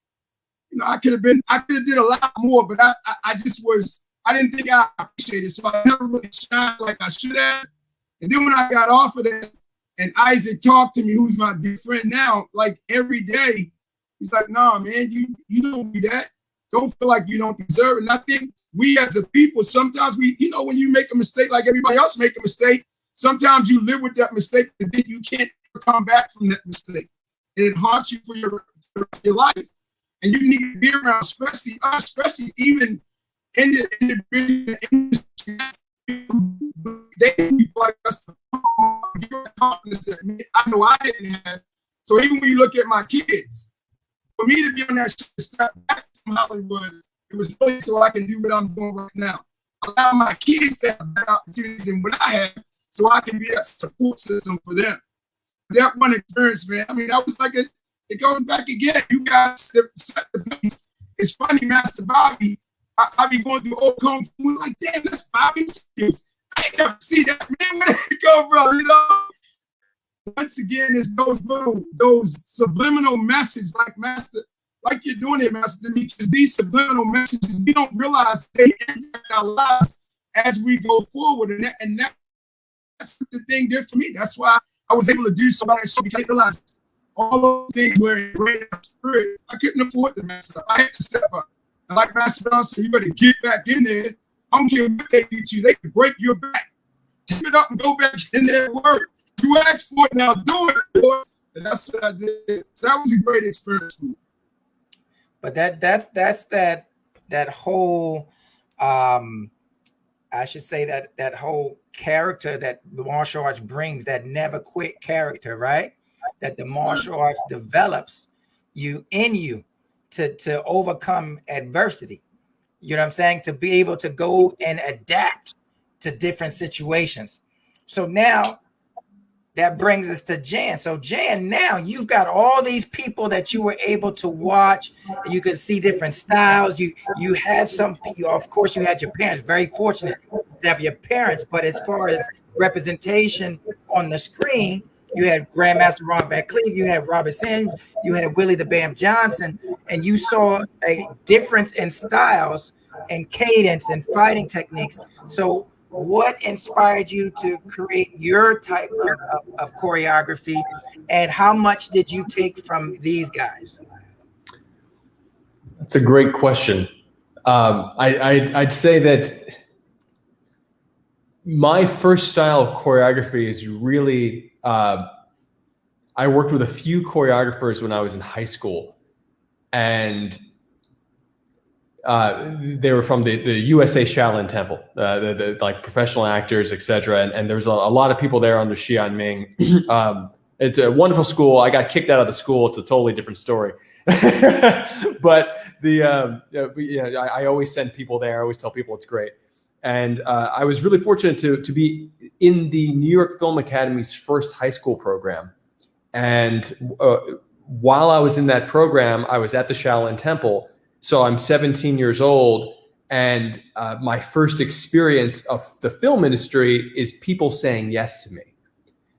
Speaker 4: you know, I could have did a lot more, but I didn't think I appreciated it. So I never really shined like I should have. And then when I got off of that and Isaac talked to me, who's my dear friend now, like every day, he's like, nah, man, you don't do that. Don't feel like you don't deserve it. And I think we as a people, sometimes when you make a mistake like everybody else make a mistake, sometimes you live with that mistake and then you can't come back from that mistake. And it haunts you for your life. And you need to be around, especially us, especially even in the industry. They need people like us to give us confidence that I know I didn't have. So even when you look at my kids, for me to be on that step back from Hollywood, it was really so I can do what I'm doing right now. Allow my kids to have better opportunities than what I have, so I can be that support system for them. That one experience, man, I mean, that was like it goes back again. You guys set the pace. It's funny, Master Bobby, I be going through old Kung Fu, like, damn, that's Bobby's skills. I ain't never see that, man, where did it go, bro, you know? Once again, it's those subliminal messages like you're doing it, Master Demetrius, these subliminal messages, we don't realize they impact our lives as we go forward. And that's what the thing did for me. That's why I was able to do so much. So because I realized all those things were in great spirit. I couldn't afford to mess up. I had to step up. And like Master Brown said, you better get back in there. I don't care what they do to you. They can break your back. Take it up and go back in there and work. You asked for it, now do it, boy. And that's what I did. So that was a great experience for me.
Speaker 1: But that's that that whole I should say that whole character that the martial arts brings, that never quit character, right? That the martial arts develops you to overcome adversity. You know what I'm saying? To be able to go and adapt to different situations. So now that brings us to Jan. So Jan, now you've got all these people that you were able to watch. You could see different styles. You had of course, you had your parents. Very fortunate to have your parents. But as far as representation on the screen, you had Grandmaster Ron Van Cleef, you had Robert Sims, you had Willie the Bam Johnson, and you saw a difference in styles and cadence and fighting techniques. So what inspired you to create your type of choreography, and how much did you take from these guys?
Speaker 6: That's a great question. I'd say that my first style of choreography is really, I worked with a few choreographers when I was in high school, and they were from the USA Shaolin Temple, the like professional actors, etc. And there's a lot of people there under Xian Ming. It's a wonderful school. I got kicked out of the school. It's a totally different story. But I always send people there. I always tell people it's great. And I was really fortunate to be in the New York Film Academy's first high school program. And while I was in that program, I was at the Shaolin Temple. So I'm 17 years old, and my first experience of the film industry is people saying yes to me.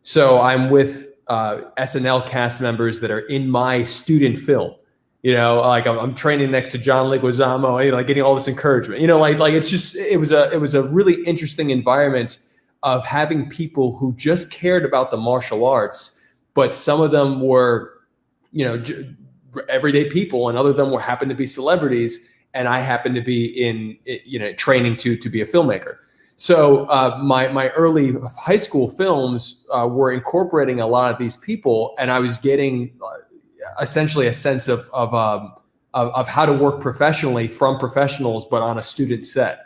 Speaker 6: So I'm with SNL cast members that are in my student film. You know, like I'm training next to John Leguizamo, you know, like getting all this encouragement. You know, like it's just it was a really interesting environment of having people who just cared about the martial arts, but some of them were, you know, everyday people, and other of them happened to be celebrities, and I happened to be in, you know, training to be a filmmaker. So my early high school films were incorporating a lot of these people, and I was getting essentially a sense of how to work professionally from professionals, but on a student set.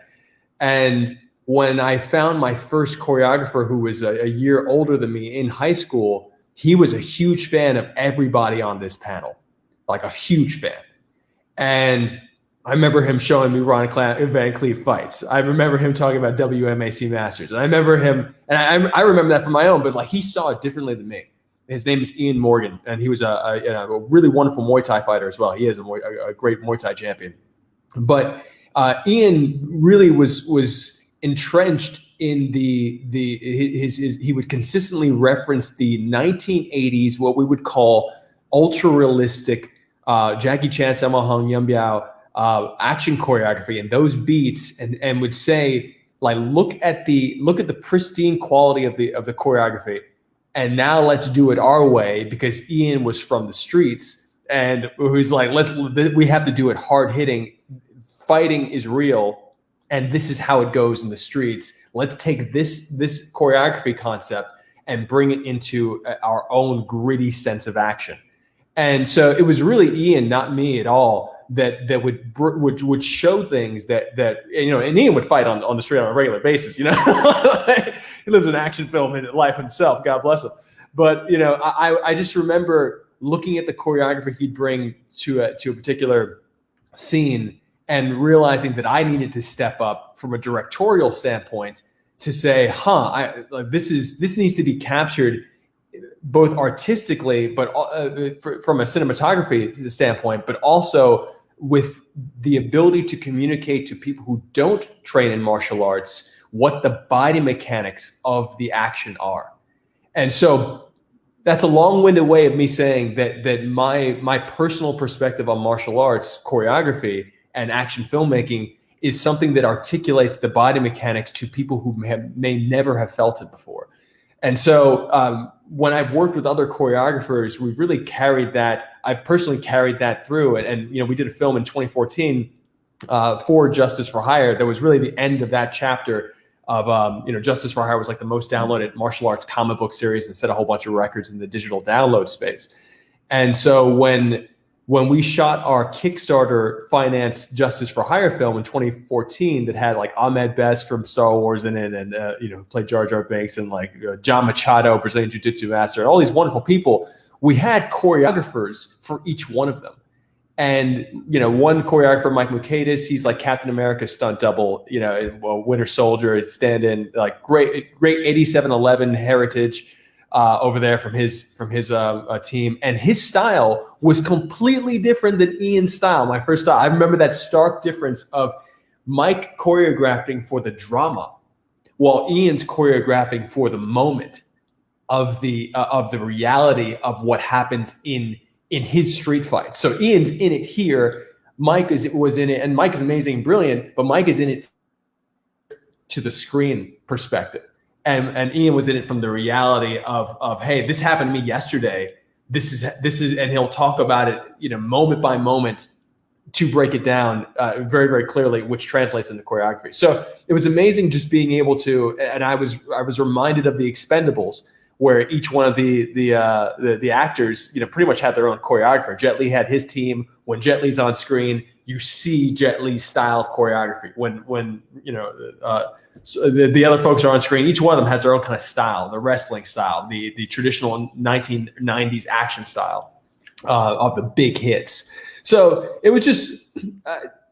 Speaker 6: And when I found my first choreographer, who was a year older than me in high school, he was a huge fan of everybody on this panel. Like a huge fan. And I remember him showing me Ron Van Cleef fights. I remember him talking about WMAC Masters. And I remember him, and I remember that from my own, but like he saw it differently than me. His name is Ian Morgan, and he was a really wonderful Muay Thai fighter as well. He is a great Muay Thai champion. But Ian really was entrenched in he would consistently reference the 1980s, what we would call ultra realistic Jackie Chan, Sammo Hung, Yuen Biao action choreography, and those beats, and would say, like, look at the pristine quality of the choreography, and now let's do it our way, because Ian was from the streets, and he was like, we have to do it hard hitting. Fighting is real, and this is how it goes in the streets. Let's take this choreography concept and bring it into our own gritty sense of action. And so it was really Ian, not me at all, that would show things that you know. And Ian would fight on the street on a regular basis. You know, he lives an action film in life himself. God bless him. But you know, I just remember looking at the choreography he'd bring to a particular scene and realizing that I needed to step up from a directorial standpoint to say, this needs to be captured both artistically, but from a cinematography standpoint, but also with the ability to communicate to people who don't train in martial arts what the body mechanics of the action are. And so that's a long-winded way of me saying that my personal perspective on martial arts choreography and action filmmaking is something that articulates the body mechanics to people who may never have felt it before. And so when I've worked with other choreographers, we've really carried that. I personally carried that through. And you know, we did a film in 2014 for Justice for Hire. That was really the end of that chapter of, you know, Justice for Hire was like the most downloaded martial arts comic book series and set a whole bunch of records in the digital download space. And so when when we shot our Kickstarter finance Justice for Hire film in 2014 that had like Ahmed Best from Star Wars in it, and played Jar Jar Binks, and like John Machado, Brazilian Jiu-Jitsu master, and all these wonderful people, we had choreographers for each one of them. And, one choreographer, Mike Mukadis, he's like Captain America stunt double, Winter Soldier, stand-in, like great 8711 heritage over there from his team. And his style was completely different than Ian's style, my first style. I remember that stark difference of Mike choreographing for the drama while Ian's choreographing for the moment of the reality of what happens in his street fight. So Ian's in it here, Mike was in it, and Mike is amazing and brilliant, but Mike is in it to the screen perspective. And Ian was in it from the reality of hey, this happened to me yesterday. This is, and he'll talk about it, moment by moment to break it down very, very clearly, which translates into choreography. So it was amazing just being able to, and I was reminded of the Expendables, where each one of the actors, pretty much had their own choreographer. Jet Li had his team. When Jet Li's on screen, you see Jet Li's style of choreography. When so the other folks are on screen, each one of them has their own kind of style, the wrestling style, the traditional 1990s action style of the big hits. So it was just,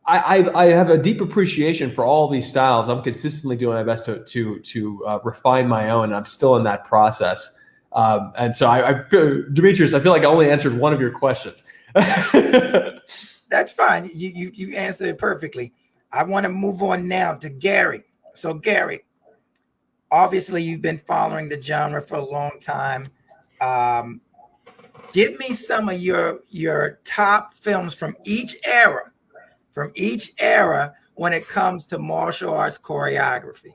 Speaker 6: I have a deep appreciation for all these styles. I'm consistently doing my best to refine my own. And I'm still in that process. And so I feel, Demetrius, I feel like I only answered one of your questions.
Speaker 1: That's fine. You answered it perfectly. I want to move on now to Gary. So Gary, obviously you've been following the genre for a long time. Give me some of your top films from each era when it comes to martial arts choreography.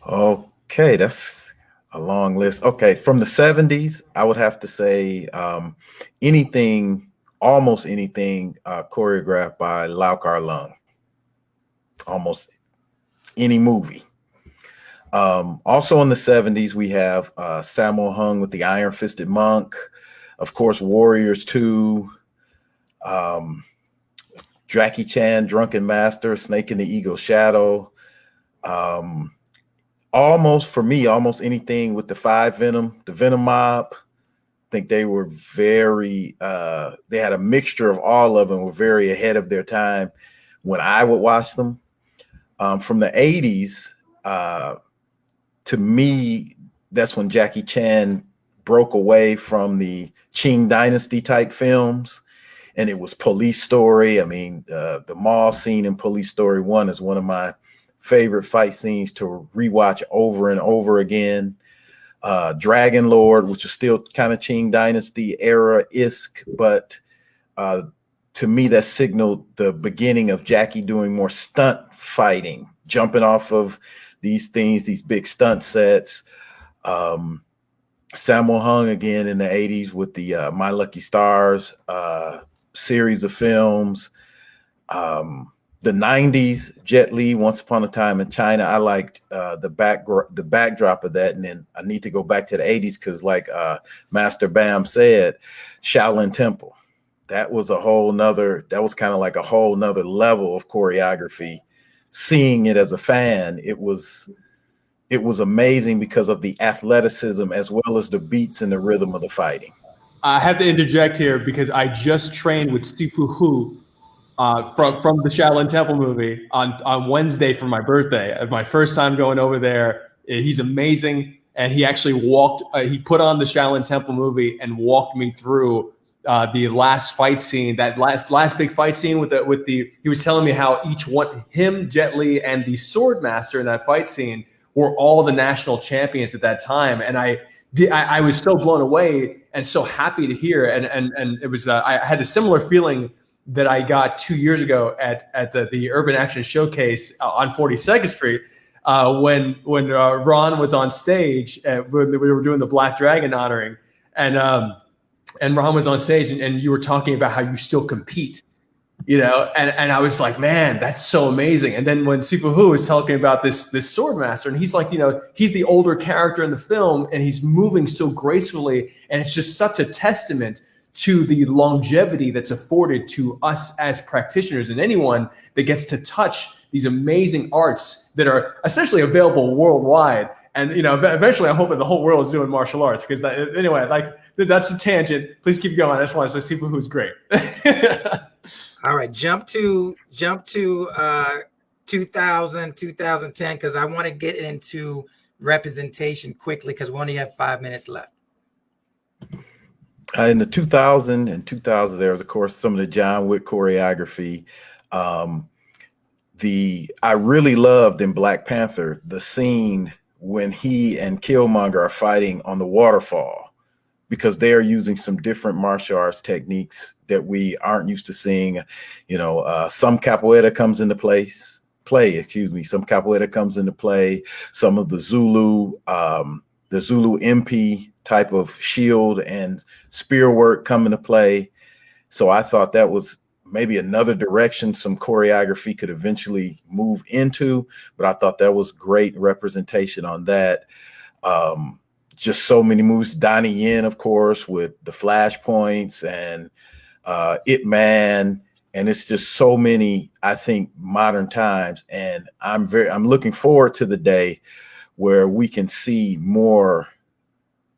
Speaker 5: Okay, that's a long list. Okay, from the 70s, I would have to say almost anything choreographed by Lau Kar-leung. Almost any movie. Also in the 70s, we have Sammo Hung with the Iron Fisted Monk. Of course, Warriors 2. Jackie Chan, Drunken Master, Snake in the Eagle's Shadow. Almost anything with the Five Venom, the Venom Mob. I think they were they had a mixture of all of them, were very ahead of their time when I would watch them. From the 80s, to me, that's when Jackie Chan broke away from the Qing Dynasty type films. And it was Police Story. I mean, the mall scene in Police Story 1 is one of my favorite fight scenes to rewatch over and over again. Dragon Lord, which is still kind of Qing Dynasty era-esque, but to me, that signaled the beginning of Jackie doing more stunt fighting, jumping off of these things, these big stunt sets. Sammo Hung again in the 80s with the My Lucky Stars series of films. The 90s, Jet Li, Once Upon a Time in China. I liked the backdrop of that. And then I need to go back to the 80s because like Master Bam said, Shaolin Temple. That was kind of like a whole nother level of choreography. Seeing it as a fan, it was amazing because of the athleticism as well as the beats and the rhythm of the fighting.
Speaker 6: I have to interject here because I just trained with Sifu Hu from the Shaolin Temple movie on Wednesday for my birthday. My first time going over there. He's amazing, and he actually he put on the Shaolin Temple movie and walked me through the last fight scene, that last big fight scene with the. He was telling me how each one, him, Jet Li, and the Sword Master in that fight scene were all the national champions at that time, and I was so blown away and so happy to hear, and it was I had a similar feeling that I got 2 years ago at the Urban Action Showcase on 42nd Street when Ron was on stage when we were doing the Black Dragon honoring, and Ron was on stage and you were talking about how you still compete. And I was like, man, that's so amazing. And then when Sifu Hu was talking about this Sword Master, and he's like, he's the older character in the film, and he's moving so gracefully, and it's just such a testament to the longevity that's afforded to us as practitioners and anyone that gets to touch these amazing arts that are essentially available worldwide. And, you know, eventually I'm hoping the whole world is doing martial arts, because anyway, like, that's a tangent. Please keep going. I just want to see who's great.
Speaker 1: All right, jump to 2000, 2010, because I want to get into representation quickly, because we only have 5 minutes left.
Speaker 5: In the 2000 and 2000, there was, of course, some of the John Wick choreography. I really loved in Black Panther the scene when he and Killmonger are fighting on the waterfall, because they are using some different martial arts techniques that we aren't used to seeing. You know, some capoeira comes into play. Some capoeira comes into play. Some of the Zulu MP type of shield and spear work come into play. So I thought that was maybe another direction some choreography could eventually move into, but I thought that was great representation on that. Just so many moves. Donnie Yen, of course, with the flashpoints, and Ip Man, and it's just so many, I think, modern times. And I'm looking forward to the day where we can see more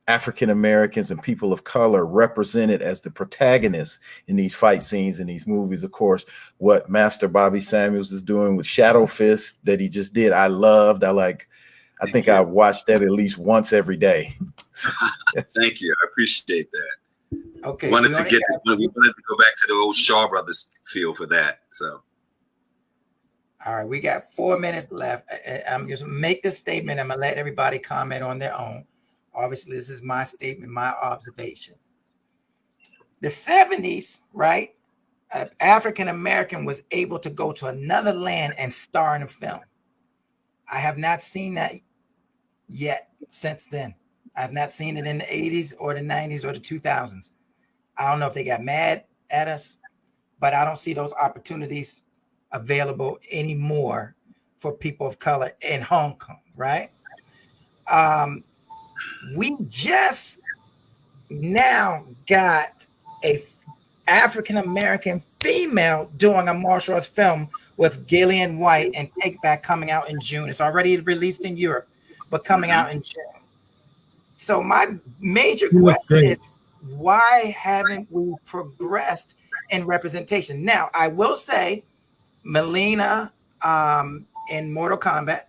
Speaker 5: African Americans and people of color represented as the protagonists in these fight scenes in these movies. Of course, what Master Bobby Samuels is doing with Shadow Fist that he just did, I loved. I think I watched that at least once every day.
Speaker 2: Thank you. I appreciate that.
Speaker 1: Okay.
Speaker 2: We wanted to go back to the old Shaw Brothers feel for that. So.
Speaker 1: All right, we got 4 minutes left. I'm just gonna make this statement. I'm gonna let everybody comment on their own. Obviously, this is my statement, my observation. The 70s, right? African American was able to go to another land and star in a film. I have not seen that yet since then. I have not seen it in the 80s or the 90s or the 2000s. I don't know if they got mad at us, but I don't see those opportunities available anymore for people of color in Hong Kong, right? We just now got a African-American female doing a martial arts film with Gillian White and Take Back coming out in June. It's already released in Europe, but coming out in June. So my major question is, why haven't we progressed in representation? Now, I will say Melina in Mortal Kombat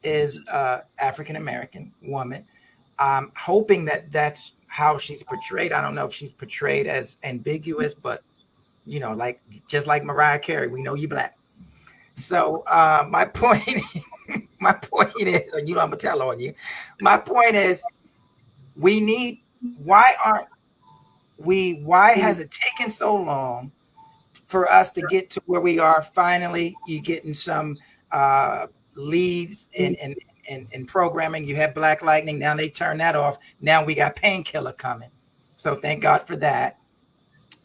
Speaker 1: is an African-American woman. I'm hoping that that's how she's portrayed. I don't know if she's portrayed as ambiguous, but you know, like just like Mariah Carey, we know you black. So my point is, you know, I'm gonna tell on you. My point is, why has it taken so long for us to get to where we are? Finally, you're getting some leads in programming. You had Black Lightning, now they turned that off. Now we got Painkiller coming. So thank God for that.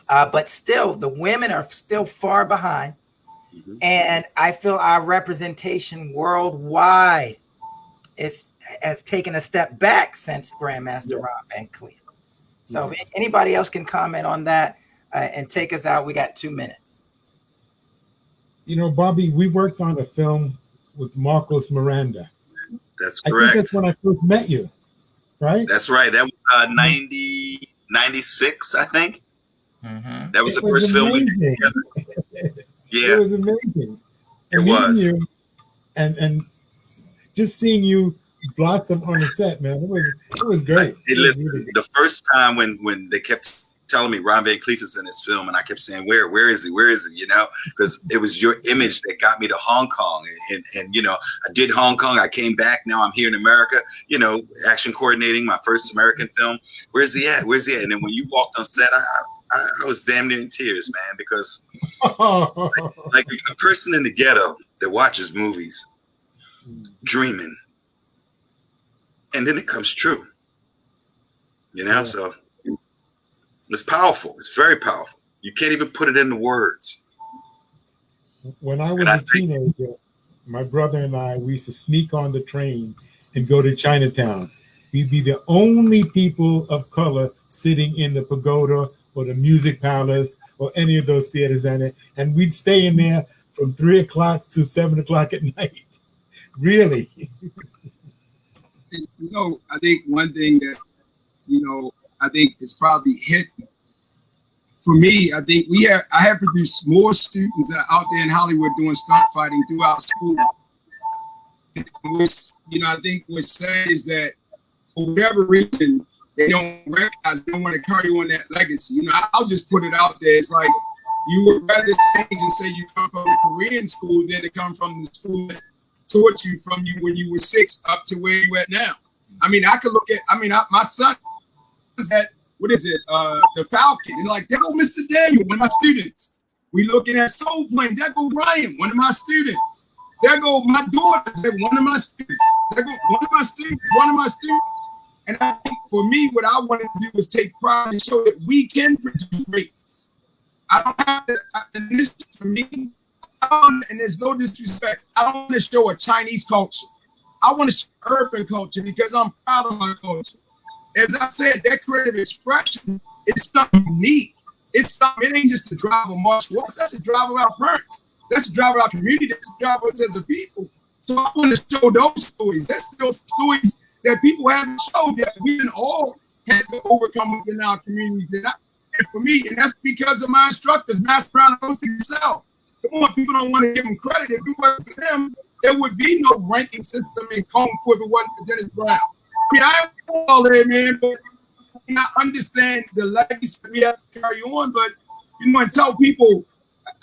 Speaker 1: But still, the women are still far behind. Mm-hmm. And I feel our representation worldwide has taken a step back since Grandmaster Ron Van Cleef. So if anybody else can comment on that and take us out, we got 2 minutes.
Speaker 3: You know, Bobby, we worked on a film with Marcos Miranda.
Speaker 2: That's correct.
Speaker 3: I think that's when I first met you, right?
Speaker 2: That's right. That was 96, I think. Mm-hmm. That was the first film we did together. Yeah,
Speaker 3: it was amazing.
Speaker 2: And it was.
Speaker 3: You and just seeing you blossom on the set, man, it was great.
Speaker 2: The first time when they kept telling me Ron Van Cleef is in this film, and I kept saying, where is he? You know, because it was your image that got me to Hong Kong, and you know, I did Hong Kong, I came back, now I'm here in America, you know, action coordinating my first American film. Where's he at? And then when you walked on set, I was damn near in tears, man, because like a person in the ghetto that watches movies, dreaming, and then it comes true, you know. So it's powerful. It's very powerful. You can't even put it into words.
Speaker 3: When I was a teenager, my brother and we used to sneak on the train and go to Chinatown. We'd be the only people of color sitting in the pagoda or the Music Palace or any of those theaters in it, and we'd stay in there from 3 o'clock to 7 o'clock at night. Really.
Speaker 4: I think one thing that, I think is probably hit for me. I think I have produced more students that are out there in Hollywood doing stunt fighting throughout school. I think what's sad is that for whatever reason, they don't recognize, they don't want to carry on that legacy. I'll just put it out there. It's like you would rather change and say you come from a Korean school than to come from the school that taught you from you when you were 6 up to where you at now. I could look at, my son's at, the Falcon. And like, there go Mr. Daniel, one of my students. We looking at Soul Plane. There go Ryan, one of my students. There go my daughter, one of my students. There go one of my students. And I think for me, what I want to do is take pride and show that we can produce greatness. I don't have to, and this for me, and there's no disrespect, I don't want to show a Chinese culture. I want to show urban culture because I'm proud of my culture. As I said, that creative expression is something unique. It ain't just the drive of martial arts. That's a drive of our parents. That's a drive of our community. That's a drive of us as a people. So I want to show those stories. That's those stories that people haven't showed that we can all have to overcome within our communities. And for me, and that's because of my instructors, Master Brown and Jose Giselle. Come on, people don't want to give them credit. If it wasn't for them, there would be no ranking system in Kung Fu if it wasn't for Dennis Brown. I ain't all that, man, but I understand the legacy that we have to carry on, but and tell people,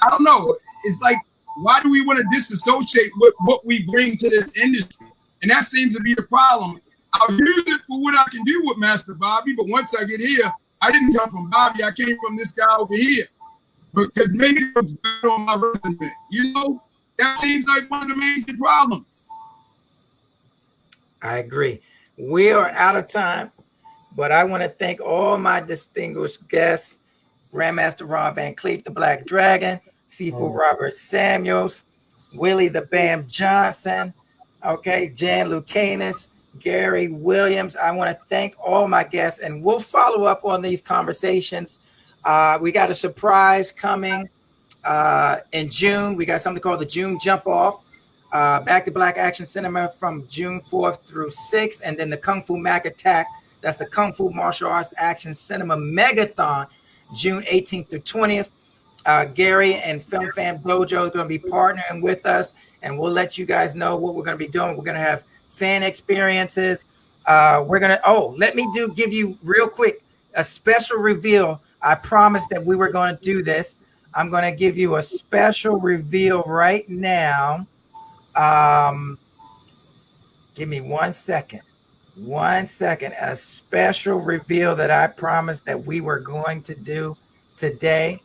Speaker 4: I don't know, it's like, why do we want to disassociate with what we bring to this industry? And that seems to be the problem. I'll use it for what I can do with Master Bobby, but once I get here, I didn't come from Bobby, I came from this guy over here. Because maybe it was better on my resume. That seems like one of the major problems.
Speaker 1: I agree. We are out of time, but I want to thank all my distinguished guests, Grandmaster Ron Van Cleef, the Black Dragon, Sifu Robert Samuels, Willie the Bam Johnson, Jan Lucanus, Gary Williams. I want to thank all my guests, and we'll follow up on these conversations. We got a surprise coming in June. We got something called the June Jump Off. Back to Black Action Cinema from June 4th through 6th, and then the Kung Fu Mac Attack. That's the Kung Fu Martial Arts Action Cinema Megathon, June 18th through 20th. Gary and Film Fan Dojo is going to be partnering with us, and we'll let you guys know what we're going to be doing. We're going to have fan experiences. Let me give you real quick a special reveal. I promised that we were going to do this. I'm going to give you a special reveal right now. Give me 1 second. 1 second. A special reveal that I promised that we were going to do today.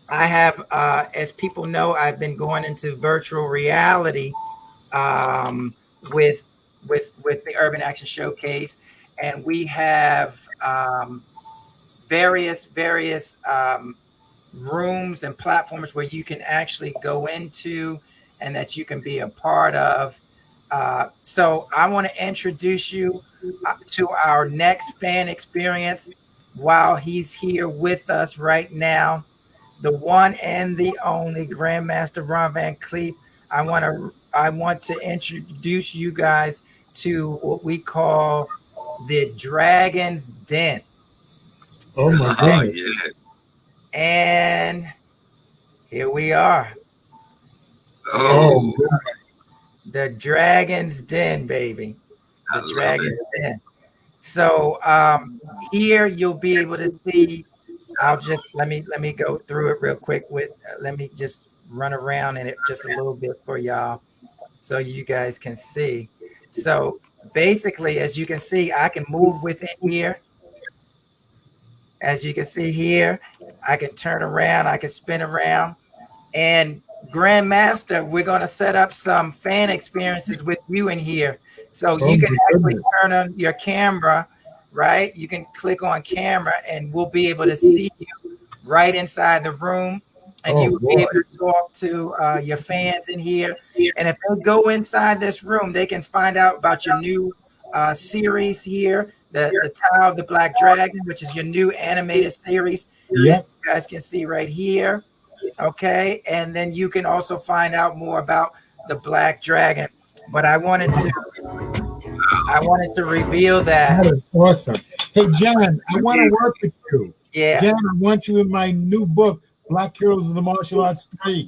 Speaker 1: I have, as people know, I've been going into virtual reality with the Urban Action Showcase, and we have various rooms and platforms where you can actually go into and that you can be a part of. So I want to introduce you to our next fan experience while he's here with us right now. The one and the only Grandmaster Ron Van Cleef. I want to introduce you guys to what we call the Dragon's Den.
Speaker 3: Oh my goodness.
Speaker 2: Yeah.
Speaker 1: And here we are.
Speaker 2: Oh,
Speaker 1: The Dragon's Den, baby.
Speaker 2: I
Speaker 1: The
Speaker 2: love
Speaker 1: Dragon's
Speaker 2: it.
Speaker 1: Den. So here you'll be able to see. I'll just let me go through it real quick. Let me just run around in it just a little bit for y'all, so you guys can see. So basically, as you can see, I can move within here. As you can see here, I can turn around, I can spin around. And Grandmaster, we're going to set up some fan experiences with you in here. So you can actually turn on your camera, right? You can click on camera and we'll be able to see you right inside the room. And you will be able to talk to your fans in here. And if they go inside this room, they can find out about your new series here, the Tower of the Black Dragon, which is your new animated series.
Speaker 3: Yep.
Speaker 1: You guys can see right here. Okay, and then you can also find out more about the Black Dragon. But I wanted to reveal that.
Speaker 3: That is awesome. Hey, John, I want to work with you.
Speaker 1: Yeah.
Speaker 3: John, I want you in my new book, Black Heroes of the Martial Arts 3.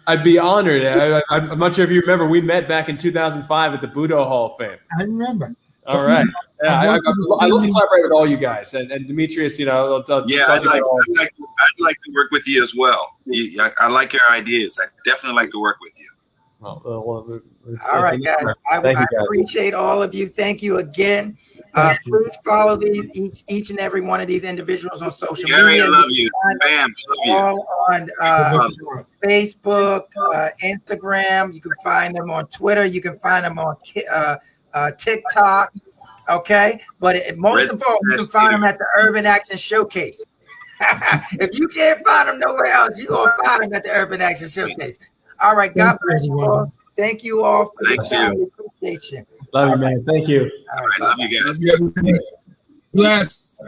Speaker 6: I'd be honored. I'm not sure if you remember, we met back in 2005 at the Budo Hall of Fame.
Speaker 3: I remember.
Speaker 6: All right. Yeah, I love to collaborate with all you guys. And Demetrius, you know,
Speaker 2: I'd like to work with you as well. I like your ideas. I definitely like to work with you.
Speaker 1: All right, guys. I appreciate all of you. Thank you again. Please follow each and every one of these individuals on social
Speaker 2: Gary,
Speaker 1: media.
Speaker 2: I love you. Bam,
Speaker 1: All on Facebook, Instagram. You can find them on Twitter. You can find them on TikTok. Okay, but most of all, you can find them at the Urban Action Showcase. If you can't find them nowhere else, you're going to find them at the Urban Action Showcase. All right, God bless you all. Thank you all for your time. We appreciate you.
Speaker 6: Love you, man. Thank you.
Speaker 1: All right,
Speaker 2: love you guys.
Speaker 4: Bless.